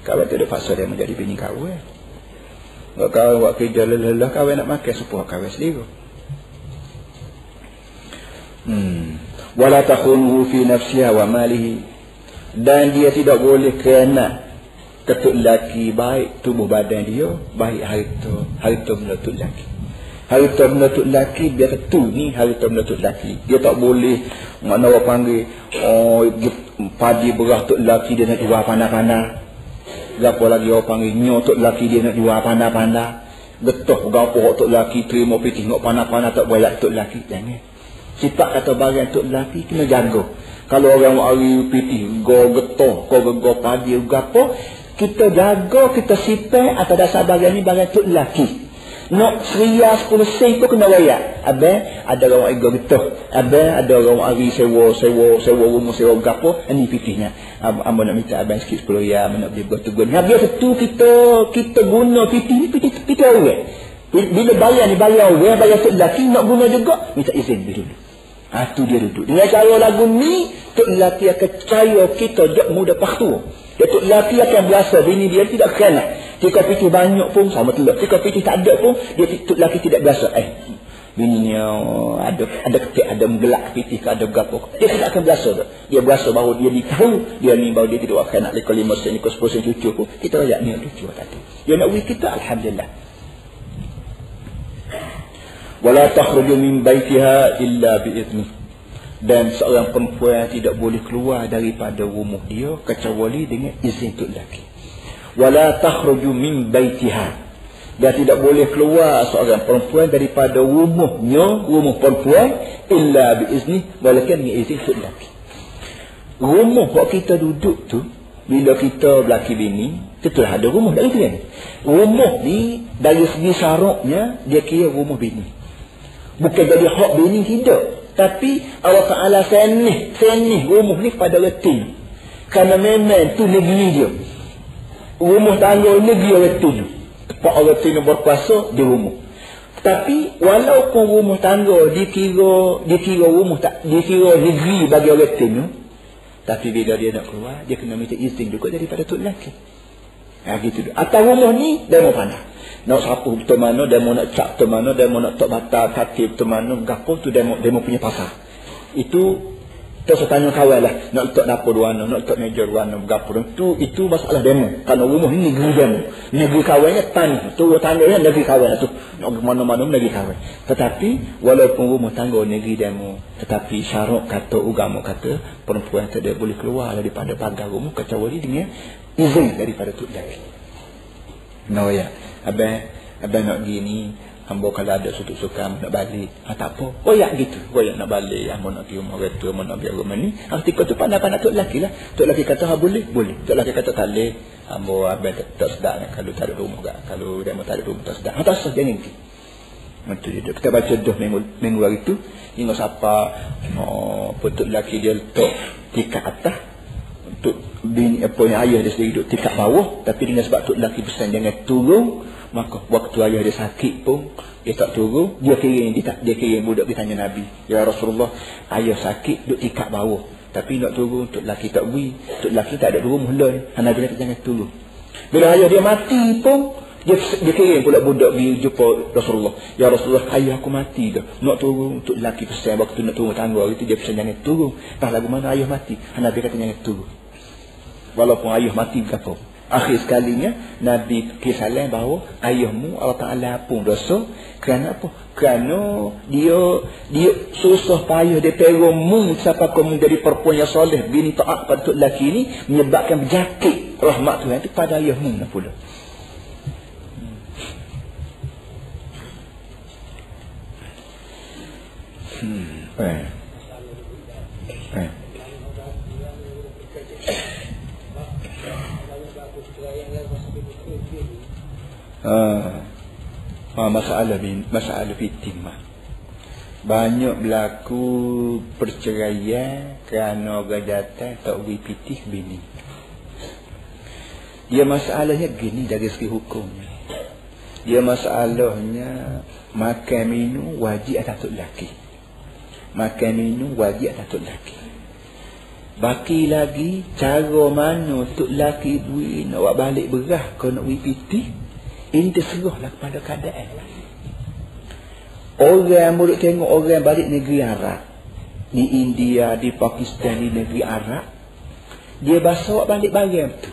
kawan tu dia paksa dia menjadi bini kawan. Kalau kawan buat kerja lelah, kawan nak makan sepuh kawan sendiri. Wala takhunuhu fi nafsiha wa malihi, dan dia tidak boleh kerana ketuk lelaki baik tubuh badan dia, baik harta menutup lelaki. Harta menutup lelaki dia tentu ni harta menutup lelaki. Dia tak boleh mana orang panggil padi beras tok lelaki dia nak jual pandai-pandai. Gapo lagi orang panggil nyo tok lelaki dia nak jual pandai-pandai. Getah gapo tok lelaki terima pitih nak pandai-pandai tak boleh tok lelaki. Jangan. Sifat kata barang tok lelaki kena jaga. Kalau orang hari pitih go getah, go padi gapo, kita jaga, kita simpan atas dasar barang ni barang tok lelaki. Nak seria 10 sen pun kena bayar. Ada orang ego getah. Ada orang hari sewa rumah, sewa gapo, ini pitihnya. Amba nak minta abang sikit 10 riyal, nak beli betul-betul. Habis tu kita guna pitih ni, pitih orang. Bila bayar ni bayar orang, bayar tok lelaki nak guna juga, minta izin dulu. Tu dia duduk. Dengan cara lagu ni, tok lelaki akan percaya kita jak muda paktu. Tok lelaki akan berasa bini dia tidak kena. Jika pitih banyak pun sama telur. Jika pitih tak ada pun, dia tok lelaki tidak berasa. Bini ni ada ketik, ada menggelak pitih ke ada gapo. Dia tidak akan berasa tu. Dia berasa bahawa dia tahu dia ni bahawa dia tidak akan nak lekol 5 sen, lekol 10 sen cucu pun. Kita rakyat ni cucu tadi. Dia nak wih kita, alhamdulillah. Wala takhruju min baitiha illa bi'izni, dan seorang perempuan tidak boleh keluar daripada rumah dia kecuali dengan izin tok lelaki. Wala takhruju min baitiha, dan tidak boleh keluar seorang perempuan daripada rumahnya, rumah perempuan, illa bi'izni, walaupun dengan izin tok lelaki. Rumah buat kita duduk tu, bila kita berlaki bini, tentulah ada rumah dari tu kan. Rumah ni dari segi syaratnya dia kira rumah bini. Bukan jadi hak bini, tidak. Tapi Allah Ta'ala senih rumah ni kepada retin. Kerana memang tu negeri dia. Rumah tangga negeri retin. Tempat orang retin berkuasa di rumah. Tapi walaupun rumah tangga dikira rumah tak dikira negeri bagi orang retin, tapi bila dia nak keluar, dia kena minta izin juga daripada tok lelaki. Gitu. Atas rumah ni dia mau pandai. Nak sapu betul mana, dia mau nak cap betul mana, dia mau nak tok batal khatib betul mana, gapo tu dia mau punya pasal. Itu terus tanya kawan lah, nak letak dapur warna, nak letak meja warna, gapo itu masalah demo. Kalau rumah ni negeri demo. Negeri kawannya tanah. Tu tanahnya negeri kawan tu. Nak mana-mana negeri kawan. Tetapi walaupun rumah tangga negeri demo, tetapi syarat kata agama kata perempuan tidak boleh keluar daripada pagar rumah kecuali dengan izin daripada tok lelaki. Ya. Abang nak gini, hamba kalau ada suka nak balik, tak apa. Royak gitu. Royak nak balik, hamba nak pergi rumah retua, hamba nak pergi rumah ni. Ketika tu pandai-pandai tok lelaki lah. Tok lelaki kata boleh. Tok lelaki kata tak boleh. Hamba abang tak sedar kalau tak ada rumah gak. Kalau dia tak ada rumah tak sedar. Tak sah jangan pergi. Macam dia. Kita baca dah minggu hari tu, hingga siapa tok lelaki dia letak tingkat atas. Untuk bini ayah dia sendiri duduk tingkat bawah, tapi dengan sebab tok lelaki pesan jangan turun, maka waktu ayah dia sakit pun dia tak turun. Dia kirim budak dia tanya Nabi, ya Rasulullah, ayah sakit duduk tingkat bawah, tapi nak turun tok lelaki tak beri, tok lelaki tak ada rumah lah. Nabi kata jangan turun. Bila ayah dia mati pun dia kirim pula budak pergi jumpa Rasulullah, ya Rasulullah, ayah aku mati dah, nak turun. Tok lelaki pesan waktu nak turun tangga itu dia pesan jangan turun. Tak lagu mana ayah mati, Nabi kata jangan turun. Walaupun ayah mati berapa. Akhir sekalinya Nabi kisalan bahawa ayahmu Allah Ta'ala pun dosa. Kerana apa? Kerana dia susah payah dia teromong siapa kau menjadi perempuan yang soleh, bini taat pada tok lelaki ni, menyebabkan berjakit rahmat Tuhan itu pada ayahmu nak pula. Masalah fitimah. Banyak berlaku perceraian kerana orang datang tak beri pitih bini. Dia masalahnya gini dari segi hukum. Dia masalahnya makan minum wajib atas tok lelaki. Makan minum wajib atas tok lelaki. Baki lagi cara mana tok lelaki beri nak buat balik berah kau nak beri pitih. Ini terserahlah kepada keadaan. Orang boleh tengok orang balik negeri Arab, di India, di Pakistan, di negeri Arab, dia basuh balik barang tu.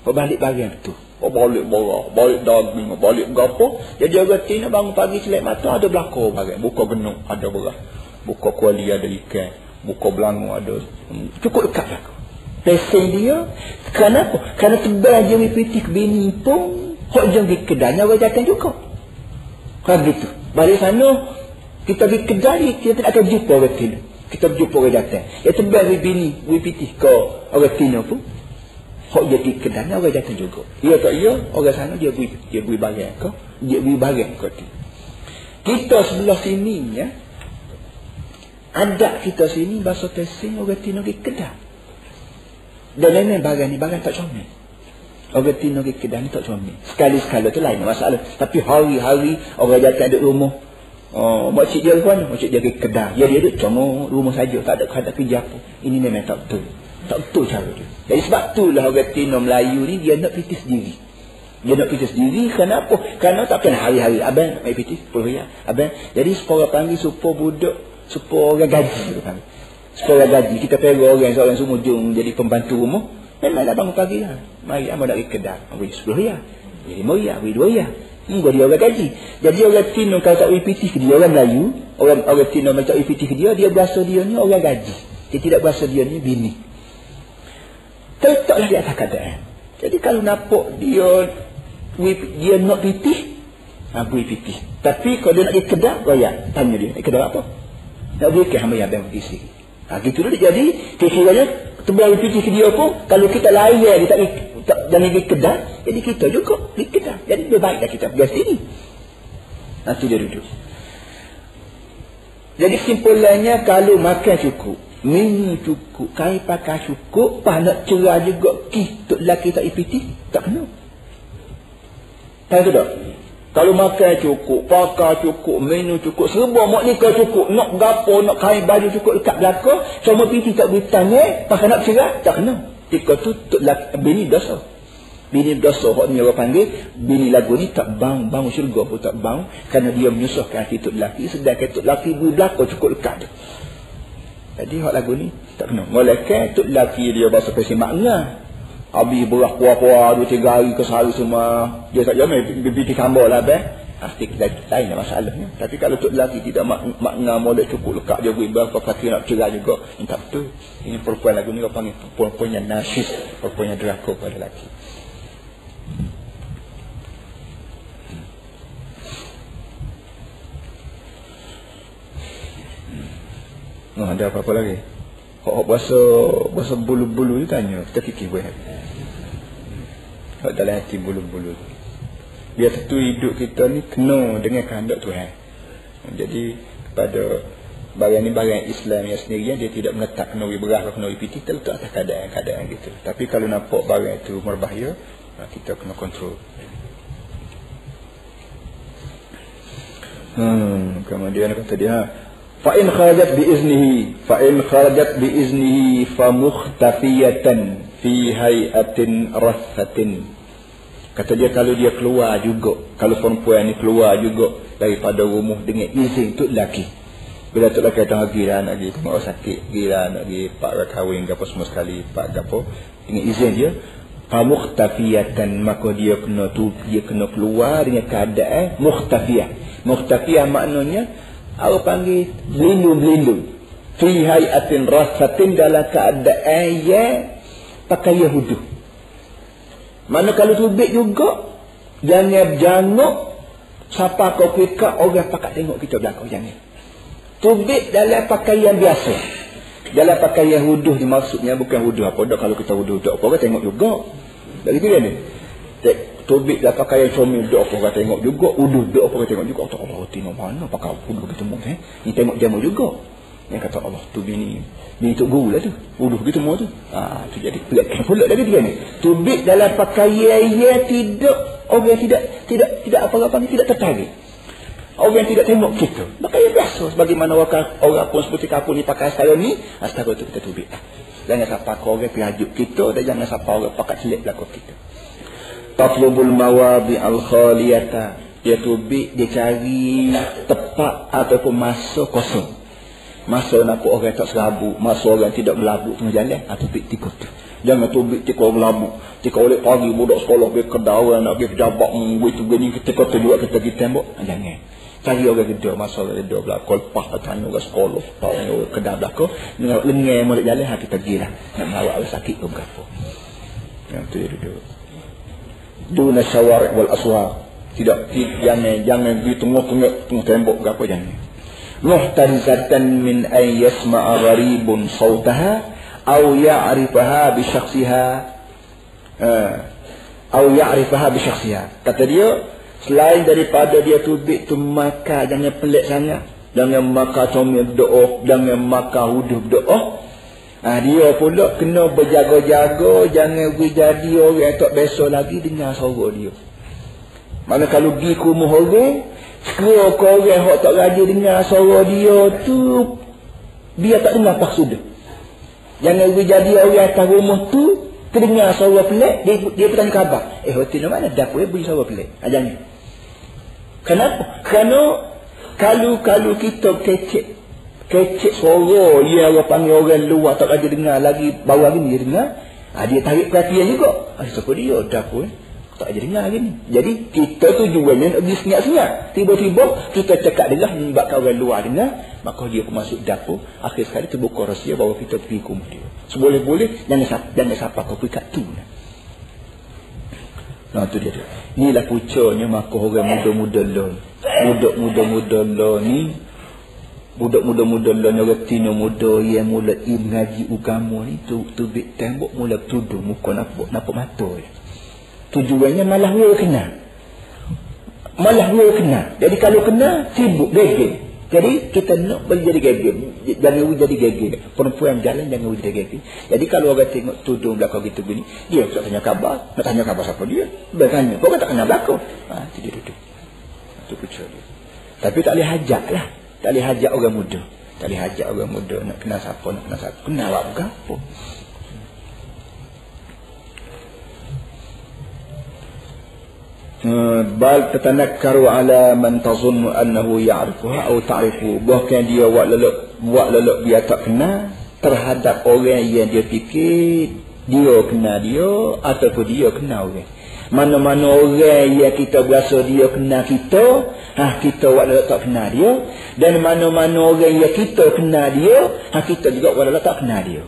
Balik barang tu. Balik barang, balik daging, balik gapo. Jadi orang Tina bangun pagi selek mata ada belakang barang. Buka genuk ada beras. Buka kuali ada ikan. Buka belangu ada. Cukup dekat belakang. Pesen dia, kenapa? Kerana tebal je pitik bini pun, hok jom pergi kedainya orang datang juga. Kan gitu. Balik sana, kita pergi kedai, kita tak akan jumpa orang Tina. Kita berjumpa orang datang. Ya tebal bini, pitih ke orang Tina pun. Hok jadi kedai orang datang juga. Ya tak ya, orang sana dia beri barang ke? Dia beri barang ke tu. Kita sebelah sini ya. Adat kita sini bahasa Pesing orang Tina pergi kedai. Dan memang barang ni barang tak comel. Orang Tina pergi kedai ni tak comel. Sekali-sekala tu lain masalah. Tapi hari-hari orang datang duduk rumah. Makcik dia ke mana? Makcik dia pergi kedai. Ya dia duduk cuma rumah saja, tak ada kerja apa. Ini memang tak betul. Tak betul cara dia. Jadi sebab itulah orang Tina Melayu ni dia nak pitih sendiri. Dia nak pitih sendiri kenapa? Kerana tak kena hari-hari abang nak pitih 10 riyal. Abang. Jadi supaya panggil supaya budak, supaya orang gaji. Supaya gaji. Kita pergi orang seorang semua jom jadi pembantu rumah. Memanglah bangun pagi lah. Mari abang nak pergi kedai. Beri 10 riyal. Beri 5 riyal. Beri 2 riyal. Dia orang gaji. Jadi orang Tina kalau tak beri pitih ke dia, orang Melayu, orang Tina macam beri pitih ke dia berasa dia ni orang gaji. Dia tidak berasa dia ni bini. Letaklah di atas keadaan. Jadi kalau nampak dia nak pitih, beri pitih. Tapi kalau dia nak pergi kedai, royak. Tanya dia, nak kedai apa? Nak beri ke hamba yang abang isi. Gitu dulu. Jadi, kira-kiranya, tebal pitih ke dia pun, kalau kita layan, dia tak pergi kedai, jadi kita juga pergi kedai. Jadi lebih baiklah kita pergi sini. Nanti dia duduk. Jadi simpulannya, kalau makan cukup, minum cukup, kain pakai cukup, pas nak cerah juga, tok lelaki tak ipiti, tak kena. Tahu tak? Kalau makan cukup, pakai cukup, minum cukup, serba mak nikah cukup, nak gapo, nak kain baju cukup dekat belakang, cuma piti tak boleh tangan, pas nak cerah, tak kena. Tika tu tok lelaki, bini dosa. Bini dosa, hak ni orang panggil, bini lagu ni tak bang syurga pun tak bang, kerana dia menyusahkan hati tok lelaki, sedangkan tok lelaki boleh belakang cukup dekat dia. Jadi hak lagu ni tak kena. Melainkan tok lelaki dia bahasa Pesing makna. Habis berah puah-puah 2-3 hari ke sehari semua. Dia tak jamin bibit tambah lah Pasti lain masalahnya. Tapi kalau tok lelaki tidak makna molek cukup lekat dia beri berapa kaki nak cerai juga. Ini tak betul. Ini perempuan lagu ni orang panggil perempuan yang nasis, perempuan yang deraka pada lelaki. Ada apa-apa lagi? Hak bahasa bulu-bulu ni tanya. Kita fikir buat. Hak dalam hati bulu-bulu. Biar tentu hidup kita ni kena dengan kehendak Tuhan. Jadi pada barang ni barang Islam yang sendirian, dia tidak menetap kena berah, kena piti, terletak atas keadaan-keadaan gitu. Tapi kalau nampak barang itu berbahaya, kita kena kontrol. Kemudian kata dia, فإن خرجت بإذنه فمختفية في هيئة رثة. Kata dia kalau dia keluar juga, kalau perempuan ni keluar juga daripada rumah dengan izin tok lelaki. Bila tok lelaki datang nak pergi tengok orang sakit, nak pergi pak kahwin ke apa semua sekali, pak gapo, dengan izin dia, famuhtafiyatan, maka dia kena keluar dengan keadaan muhtafiyah. Muhtafiyah maknanya aku panggil berlindung. Fi hayatin rasatin, dalam keadaan yang pakai Yahudu. Mana kalau tubik juga, jangan jangok, siapa kau pikir orang pakat tengok kita belakang, jangan. Tubik dalam pakaian biasa. Dalam pakaian wuduh ni maksudnya bukan wuduh apa dah, kalau kita wuduh tak apa orang tengok juga. Tak gitu kan ni. Tubik dah pakai yang comel, duk apa orang tengok juga. Uduh, duk apa orang tengok juga. Kata Allah, tengok mana pakai uduh kita semua ni tengok jamu juga. Yang kata Allah, tubik ni untuk guru lah tu. Uduh kita semua tu. Tu jadi pelik pula lagi dia ni. Tubik dalam pakaian yang tidak, orang tidak apa-apa ni, tidak tertarik. Orang yang tidak tengok kita. Pakaian biasa. Sebagaimana orang pun seperti kapur ni pakai style ni, setara tu kita tubik lah. Jangan sampai orang perajuk kita, dan jangan sampai orang pakai celik belakang kita. Tatlubul mawadi al-khaliyata. Dia tubik, dia cari tepat ataupun masa kosong. Masa nak orang tak serabut, masa orang tidak berlabuk tengah jalan, tubik tiga tu. Jangan tubik tika berlabuk. Tika oleh pagi budak sekolah pergi kedai orang nak pergi pejabat begitu gini, ketika tu juga kita pergi tembok. Jangan. Cari orang gede, masa orang gede belakang, lepas tanya orang sekolah, orang kedai belakang, lengai molek jalan, kita pergilah. Nak bawa orang sakit ke berapa. Yang tu dia duduk. Duna syawari' wal aswaq. Tidak, jangan pergi tengok tembok berapa, jangan. Muhtarizatan min ay yasma'a gharibun sawtaha aw ya'rifaha bi syakhsiha kata dia, selain daripada dia tubik tu maka jangan pelik sangat, jangan makan comel doa, jangan makan huduh doa. Dia pula kena berjaga-jaga, jangan jadi orang tak biasa lagi dengar suara dia. Mana kalau pergi ke rumah orang, sekiranya orang yang tak rajin dengar suara dia tu, dia tak dengar apa sudah. Jangan jadi orang atas rumah tu, terdengar suara pelik, dia bertanya khabar. Hotel mana? Dapur bunyi suara pelik. Jangan. Kenapa? Kerana kalau kita kecek suara, dia orang panggil orang luar tak rajin dengar lagi, bawah ni dia dengar, dia tarik perhatian juga. Siapa dia? Dapur tak rajin dengar lagi ni. Jadi kita tujuannya nak pergi senyap-senyap. Tiba-tiba kita cakap dengar, menyebabkan orang luar dengar, maka dia pun masuk dapur. Akhir sekali terbuka rahsia bahawa kita pergi ke rumah dia. Seboleh-boleh jangan siapa kau pergi kat tu. Nah tu dia. Inilah pucanya maka orang muda-muda lo. Budak muda-muda lo ni retina muda yang mula mengaji agama ni tubik tembok mula tuduh muka nampak mata dia. Tujuannya malah dia kena. Jadi kalau kena sibuk gegel. Jadi kita nak boleh jadi gegel. Jangan jadi gegel. Perempuan jalan jangan jadi gegel. Jadi kalau orang tengok tuduh belakang gitu gini, dia tak tanya khabar. Nak tanya khabar siapa dia? Bertanya. Kau kan tak kenal belakang. Itu dia duduk. Itu pucuk dia. Tapi tak boleh hajat lah. Tak boleh hajat orang muda. Tak boleh hajat orang muda. Nak kenal siapa. Kenal apa? Bal tatanakkaru ala man tazunnu annahu ya'rifuha atau ta'rifu. Bahkan dia buat lelok dia tak kenal terhadap orang yang dia fikir dia kenal dia ataupun dia kenal orang. Mana-mana orang yang kita berasa dia kenal kita, kita buat lelok tak kenal dia. Dan mana-mana orang yang kita kenal dia, kita juga buat lelok tak kenal dia.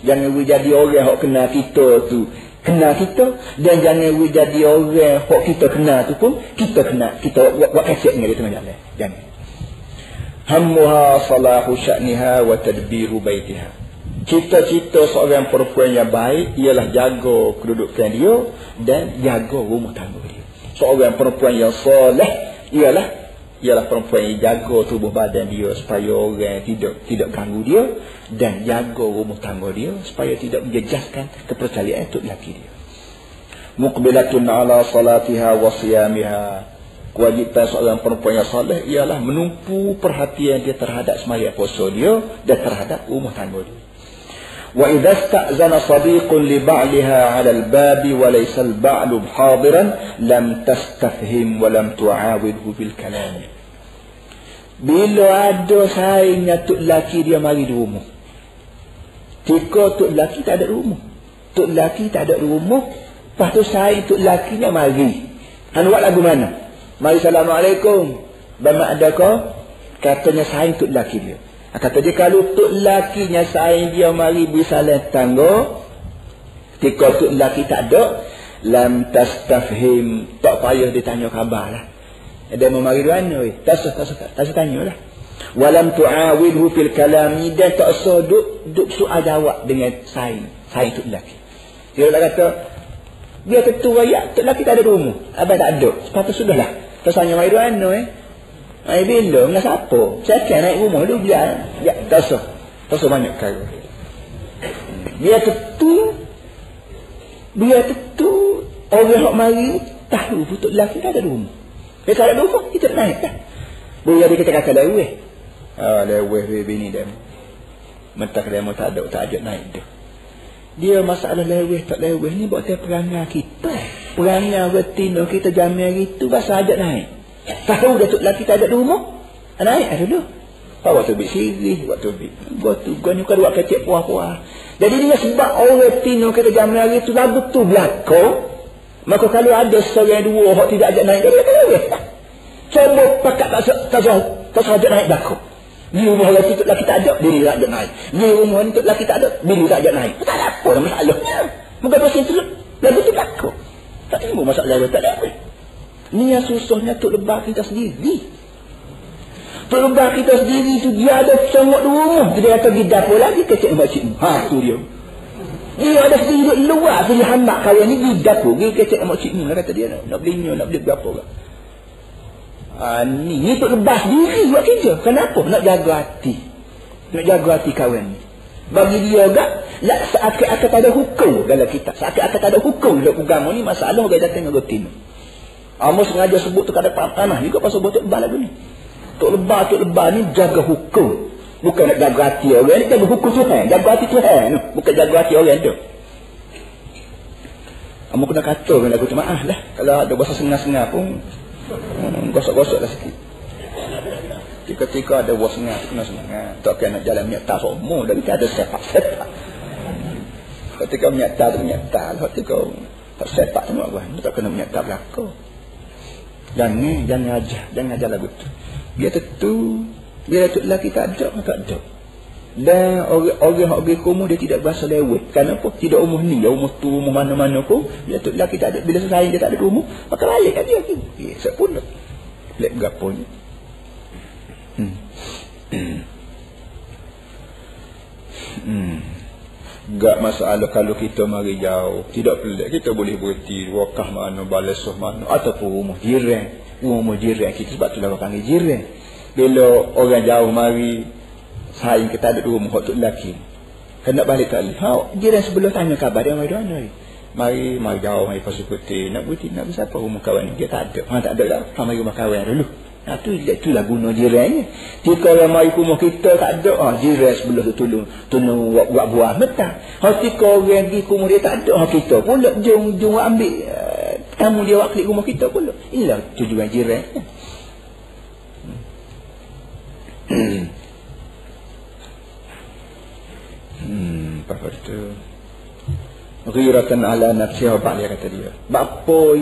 Jangan jadi orang yang kenal kita tu kenal kita, dan jangan jadi orang yang kita kenal tu pun kita kenal, kita buat kasiat dengan dia tengah jalan. Jangan. Hammuha salahu sya'niha wa tadbiru baitiha. Cita-cita seorang perempuan yang baik ialah jaga kedudukan dia dan jaga rumah tangga dia. Seorang perempuan yang soleh ialah perempuan yang jaga tubuh badan dia supaya orang tidak ganggu dia, dan jaga rumah tangga dia supaya tidak menjejaskan kepercayaan untuk lelaki dia. Muqbilatun ala salatiha wa siyamiha. Kewajipan seorang perempuan yang soleh ialah menumpu perhatian dia terhadap sembahyang puasa dia dan terhadap rumah tangga dia. Wa idza sta'zana sadiqun li ba'liha 'ala al-babi wa laysa al-ba'lu hadiran lam tastafhim wa lam tu'awidhu bil kalam. Bila ada saingnya tok lelaki dia mari di rumah. Jika tok lelaki tak ada rumah. Tok lelaki tak ada rumah, lepas tu saing tok lelakinya mari. Buat lagu mana? Mari assalamualaikum. Bama adakah? Katanya saing tok lelaki dia. Kata dia kalau tok lakinya saing dia mari beri salam tangga, ketika tok laki tak ada, lam tastafhim, tak payah dia tanya khabar lah. Dia mau mari mana weh? Tak usah tanyalah. Walam tu'awidhu fil kalami, dan tak usah duk soal jawab dengan saing tok laki. Dia kata Biar tentu rakyat tok laki tak ada rumah. Abang tak ada. Sepatutnya sudahlah. Tersanya mai duana Mai bila dengan siapa? Saya akan naik rumah dulu biar tak usah banyak kali. Biar tentu orang hok mari tahu betul laki tak ada rumah. Dia tak ada rumah, kita naik dah. Boleh dia kata leweh. Leweh bini dia. Mentah dia mau tak ajak naik dah. Dia masalah leweh tak leweh ni buat perangai kita. Perangai betina kita jamin itu bahasa ajak naik. Tahu datuk laki tak ada rumah. Naik dulu. Waktu bisiri, waktu ganya kan buat kecil puah-puah. Jadi dia sebab orang betina kita jamin hari itu lagu tu belakang. Maka kalau ada seorang dua orang tidak ajak naik, dia kata leweh. Coba pakat tak ajak naik belakang. Di rumah lelaki tu lelaki tak ada, diri tak ajak naik. Di rumah ni tu lelaki tak ada, diri tak ajak naik. Tak ada apa lah masalahnya. Bukan pasal tu lagu tu belakang. Tak timbul masalah dia, tak ada apa. Ni yang susahnya Tok Lebah kita sendiri. Tok Lebah kita sendiri tu dia ada congok di rumah. Dia kata pergi dapur lagi kecil makcik. Tu dia. Dia ada sendiri duduk luar. Pilih hambak kawan ni pergi dapur. Pergi kecil makcik ni. Kata dia nak beli ni, nak beli berapa kan. Ni Tok Lebah sendiri buat kerja. Kenapa? Nak jaga hati. Nak jaga hati kawan ni. Bagi dia agak seakan-akan tak ada hukum dalam kitab. Seakan-akan tak ada hukum dalam agama ni. Masalah orang datang dengan rutin. Amos sengaja sebut tu kada panah juga pasal buat Tok Lebah lagu ni. Tok Lebah ni jaga hukum. Bukan nak jaga hati orang ni, jaga hukum Tuhan. Jaga hati Tuhan. Bukan jaga hati orang tu. Kamu kena kata dengan aku tu maaf lah. Kalau ada bahasa sengah-sengah pun gosok-gosok lah sikit. Ketika ada bahasa sengah, kena sengah. Tak kena nak jalan nyata semua. Dan kita ada sepak-sepak. Ketika nyata tu nyata. Ketika tak sepak tu nak buat. Tak kena nyata belakang. Jangan ajar lagu tu. Dia tentu dia datuk lelaki tak ada. Dan orang yang pergi rumah dia tidak berasa lewat. Kenapa? Tidak rumah ni, rumah tu, rumah mana-mana pun dia datuk lelaki tak ada. Bila selesai dia tak ada rumah, maka balik kan dia lagi. Saya pun lek berapa ni. Gak masalah kalau kita mari jauh, tidak pelik kita boleh berhenti wakah mana, balesoh mana, ataupun rumah jiran kita. Sebab tu lah orang panggil jiran. Bila orang jauh mari saing kita ada rumah untuk lelaki, kena balik kali jiran sebelah tanya khabar dia mari mana mari jauh mari Pasir Putih nak siapa rumah kawan dia tak ada. Tak ada lah, mari rumah kawan dulu. Itulah guna jirannya. Jika orang mari rumah kita tak ada, jiran sebelah tu tolong buat buah mentah. Jika orang pergi rumah dia tak ada, kita pula jom ambil tamu dia wakil rumah kita pula. Inilah tujuan jiran. Apa itu? Ghiratan ala nafsiha ba'li kata dia. Bapa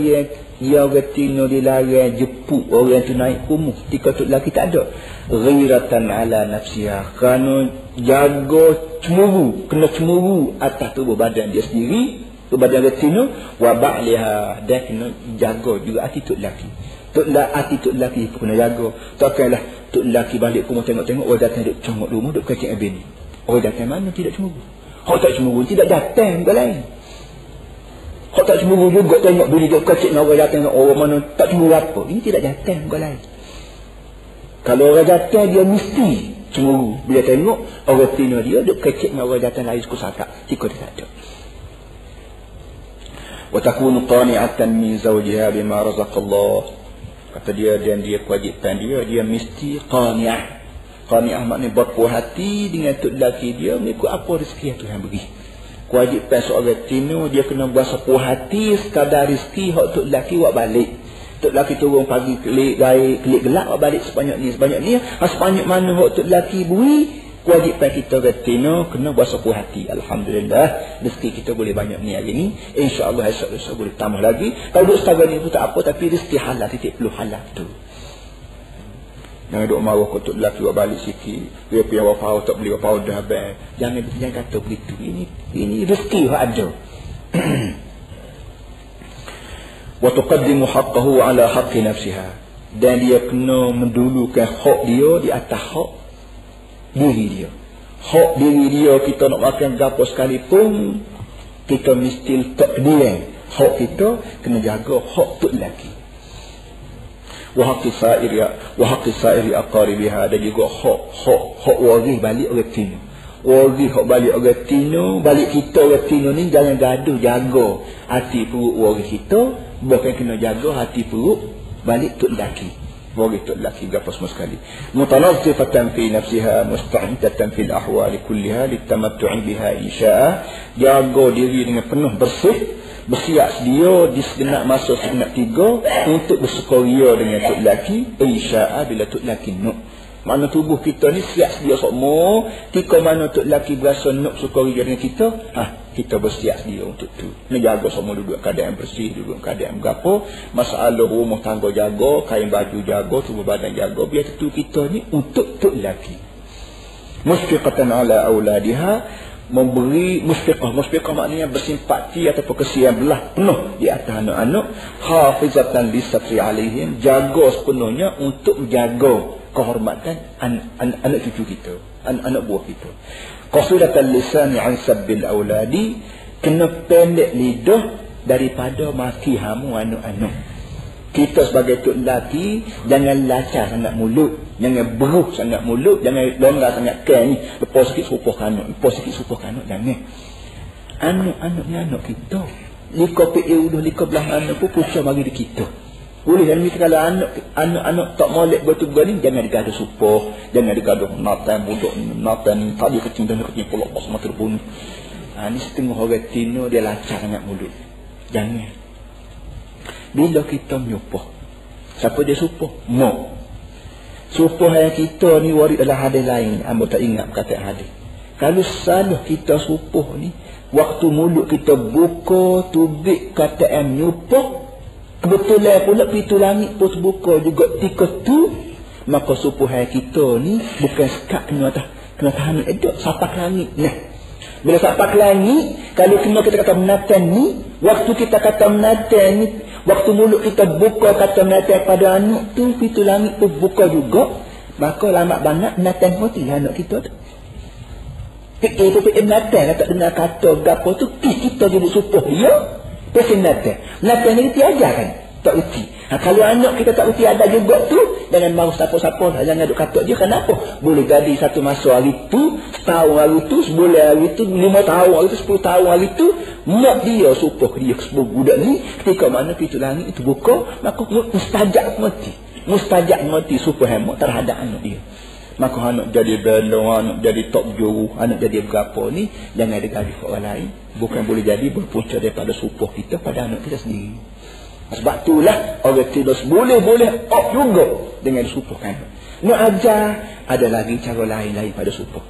yang retino dilarang jepuk orang tu naik rumah ketika tu lelaki tak ada. Ghiratan ala nafsiha, kerana jaga cemburu, kena cemburu atas tubuh badan dia sendiri, badan retino, wa ba'liha, dan kena jaga juga attitude lelaki. Attitude lelaki pun kena jaga. Takkanlah tu lelaki balik rumah tengok-tengok orang datang duk congok rumah duk kecil abin ni. Orang datang mana tidak cemburu. Hak tak cemburu tidak datang ke lain. Hak tak cemburu juga tengok bini duk kecil orang datang orang mana tak cemburu apa. Ini tidak datang ke lain. Kalau orang datang dia mesti cemburu. Bila tengok orang tina dia duk kecil orang datang lain suku sakak. Jika dia tak ada. Wa takunu qani'atan min zawjiha bima razaqallah. Kata dia, dan dia kewajipan dia mesti qani'ah. Qani'ah maknanya berpuas hati dengan tok lelaki dia mengikut apa rezeki yang Tuhan beri. Kewajipan seorang tino dia kena berasa puas hati sekadar rezeki hak tok lelaki buat balik. Tok lelaki turun pagi kelik gelap buat balik sebanyak ni. Sebanyak mana hak tok lelaki beri, kewajipan kita tino kena berasa puas hati. Alhamdulillah rezeki kita boleh banyak ni hari ni. InsyaAllah esok boleh tambah lagi. Kalau duk setakat ni pun tak apa, tapi rezeki halal, titik perlu halal tu. Jangan duk marah kotak lelaki buat balik sikit. Dia punya wafau tak beli wafau dah habis. Jangan kata begitu. Ini rezeki yang ada. Wa tuqaddimu haqqahu ala haqqi nafsiha. Dan dia kena mendulukan hak dia di atas hak diri dia. Hak diri dia kita nak makan gapo sekalipun kita mesti takdiran. Hak kita kena jaga hak tok lelaki. Wa haqqi sa'iri aqaribiha, dan juga hak waris balik orang tino. Waris hak balik orang tino, balik kita orang tino ni jangan gaduh, jaga hati perut waris kita, bukan kena jaga hati perut balik tok lelaki. Waris tok lelaki gapo semua sekali. Mutanazzifatan fi nafsiha musta'idatan fil ahwali kulliha litamattu'i biha insya'a. Jaga diri dengan penuh bersih, bersiap sedia di segenap masa segenap 3 untuk bersukaria dengan tok lelaki insya'a bila tok lelaki nak. Mana tubuh kita ni siap sedia semua, ketika mana tok lelaki berasa nak bersukaria dengan kita, kita bersiap sedia untuk tu. Nak jaga semua, duduk keadaan bersih, duduk keadaan gapo, masalah rumah tangga jaga, kain baju jaga, tubuh badan jaga, biar tentu kita ni untuk tok lelaki. Musfiqatan ala auladiha, memberi musfiqah maknanya bersimpati ataupun kesian belah penuh di atas anak-anak. Hafizatan lisatri alaihim, jaga sepenuhnya untuk menjaga kehormatan anak cucu kita, anak buah kita. Qasidatan lisani an sabbil auladi, kena pendek lidah daripada maki hamu anak-anak. Kita sebagai tok lelaki jangan lacak sangat mulut, jangan beruh sangat mulut, jangan longgar sangat kan ni. Lepas sikit serupa kanak, jangan. Anak-anak ni anak kita. Liko PE udah liko belah mana pun pucuk mari di kita. Boleh kan ni kalau anak-anak tak molek betul ni, jangan digaduh supoh, jangan digaduh natan budak natan tadi kecil dan kecil pula pas mati terbunuh. Ni setengah orang tino dia lacak sangat mulut. Jangan. Bila kita menyupoh, siapa dia supoh? Mo. Supoh yang kita ni waris adalah hadis lain. Amba tak ingat kata hadis. Kalau salah kita supoh ni, waktu mulut kita buka tubik kata menyupoh, kebetulan pula pintu langit pun terbuka juga ketika tu, maka supoh yang kita ni bukan sekat kena tahan edok sapak langit. Nah, bila sapak langit, kalau kita kata menatan ni, waktu kita kata menatan ni, waktu mulut kita buka kata menatan pada anak tu, pintu langit pun buka juga, maka lama banget menatan mati anak kita tu. Fikir menatan, tak dengar kata gapo tu, kita jadi supoh dia, pesen menatan. Menatan ni kita ajar kan? Tak reti. Kalau anak kita tak reti ada juga tu, jangan marah siapa-siapa, jangan duk kata dia. Kenapa? Boleh jadi satu masa hari tu, setahun hari tu, sebulan hari tu, 5 tahun hari tu, 10 tahun hari tu, mak dia supoh dia ke sebuah budak ni, ketika mana pintu langit itu buka, maka mustajab mati supoh hemat terhadap anak dia. Maka anak jadi belong, anak jadi top juru, anak jadi berapa ni, jangan ada gaduh orang lain. Bukan boleh jadi berpunca daripada supoh kita pada anak kita sendiri. Sebab itulah orang tidak boleh up juga dengan supohkan. Nak ajar ada lagi cara lain pada supoh.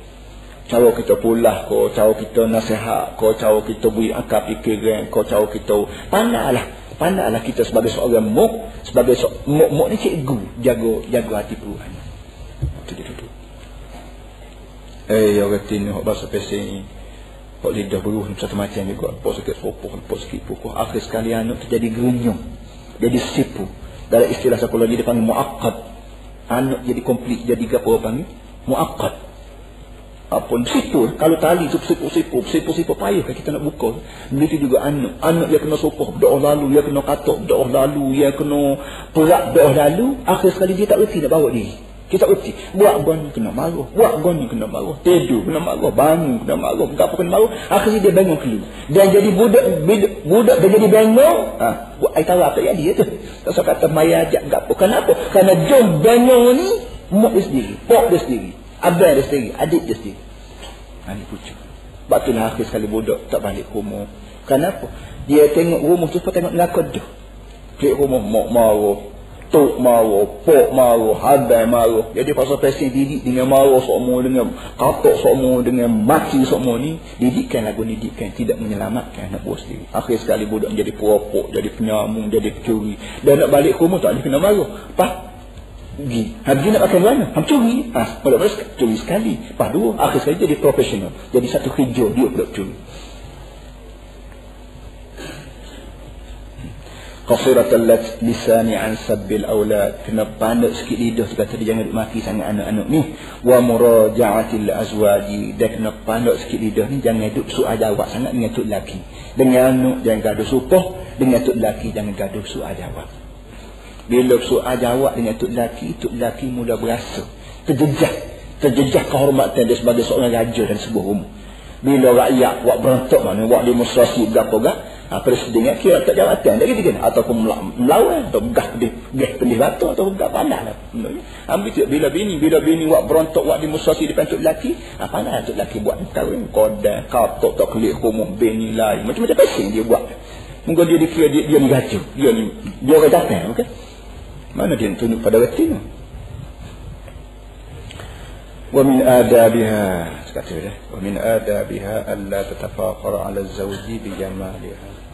Cara kita pulah ko, cara kita nasihat ko, cara kita beri akal fikiran ko, cara kita pandailah kita sebagai seorang muk, sebagai muk ni cikgu, jaga hati perut anak. Itu dia duduk. Orang tino bahasa pesing, hok lidah beruh satu macam juga, pok sikit sepupuh, pok sikit pukuh. Akhir sekali anak tu jadi gerunyung, jadi sipu. Dalam istilah psikologi dia panggil muaqqad. Anak jadi komplit, jadi apa panggil? Muaqqad. Apun sipu, kalau tali tu sipu payah kan kita nak buka. Begitu juga anak dia kena sopoh berdoa lalu, dia kena katok berdoa lalu, dia kena perak berdoa lalu. Akhir sekali dia tak reti nak bawa diri. Kita reti, buat gon kena marah, tidur kena marah, bangun kena marah, apa kena marah. Akhirnya dia bangun keluar. Dan jadi budak dia jadi bangun. Buat ai tahu apa jadi tu. Tak usah kata maya ajak gapo. Kenapa? Karena jom bangun ni mak dia sendiri, pok dia sendiri, abang dia sendiri, adik dia sendiri. Ni pucuk. Sebab itulah akhir sekali budak tak balik rumah. Kenapa? Dia tengok rumah tu tengok ngakod tu. Klik rumah mak marah, tok marah, pok marah, abang marah. Jadi pasal pesen didik dengan marah semua, dengan katok semua, dengan maki semua ni, didikan tidak menyelamatkan anak buah sendiri. Akhir sekali budak jadi perampok, jadi penyamung, jadi pencuri. Dan nak balik ke rumah tak ada kena marah. Pergi nak pakai mana? Curi. Pada curi sekali. Dua. Akhir sekali jadi profesional. Jadi satu hijau dia pula curi. qasiratal lisani an sabbil aulad, kena pandai sikit lidah kata dia jangan duk maki sangat anak-anak ni. Wa muraja'atil azwaji, dia kena pandai sikit lidah ni jangan duk soal jawab sangat dengan tok lelaki. Dengan anak jangan gaduh supoh, dengan tok lelaki jangan gaduh soal jawab. Bila soal jawab dengan tok lelaki mula berasa terjejak kehormatan dia sebagai seorang raja dan sebuah rumah. Bila rakyat buat berontak mana, buat demonstrasi berapa-apa, presiden kira tak jawatan tak gitu kan, ataupun melawan atau gah pedih batu atau gah panas lah. Ambil tu bila bini buat berontak, buat demonstrasi depan tok lelaki, panas tok lelaki buat kahwin kodai katok tak kelik rumah bini lain macam-macam pesing dia buat. Mungkin dia dikira dia ni raja, dia orang datang, okey. Mana dia tunjuk pada reti tu. Wa min adabiha, kata dia, wa min adabiha alla tatafaqara 'ala az-zawji bi jamaliha.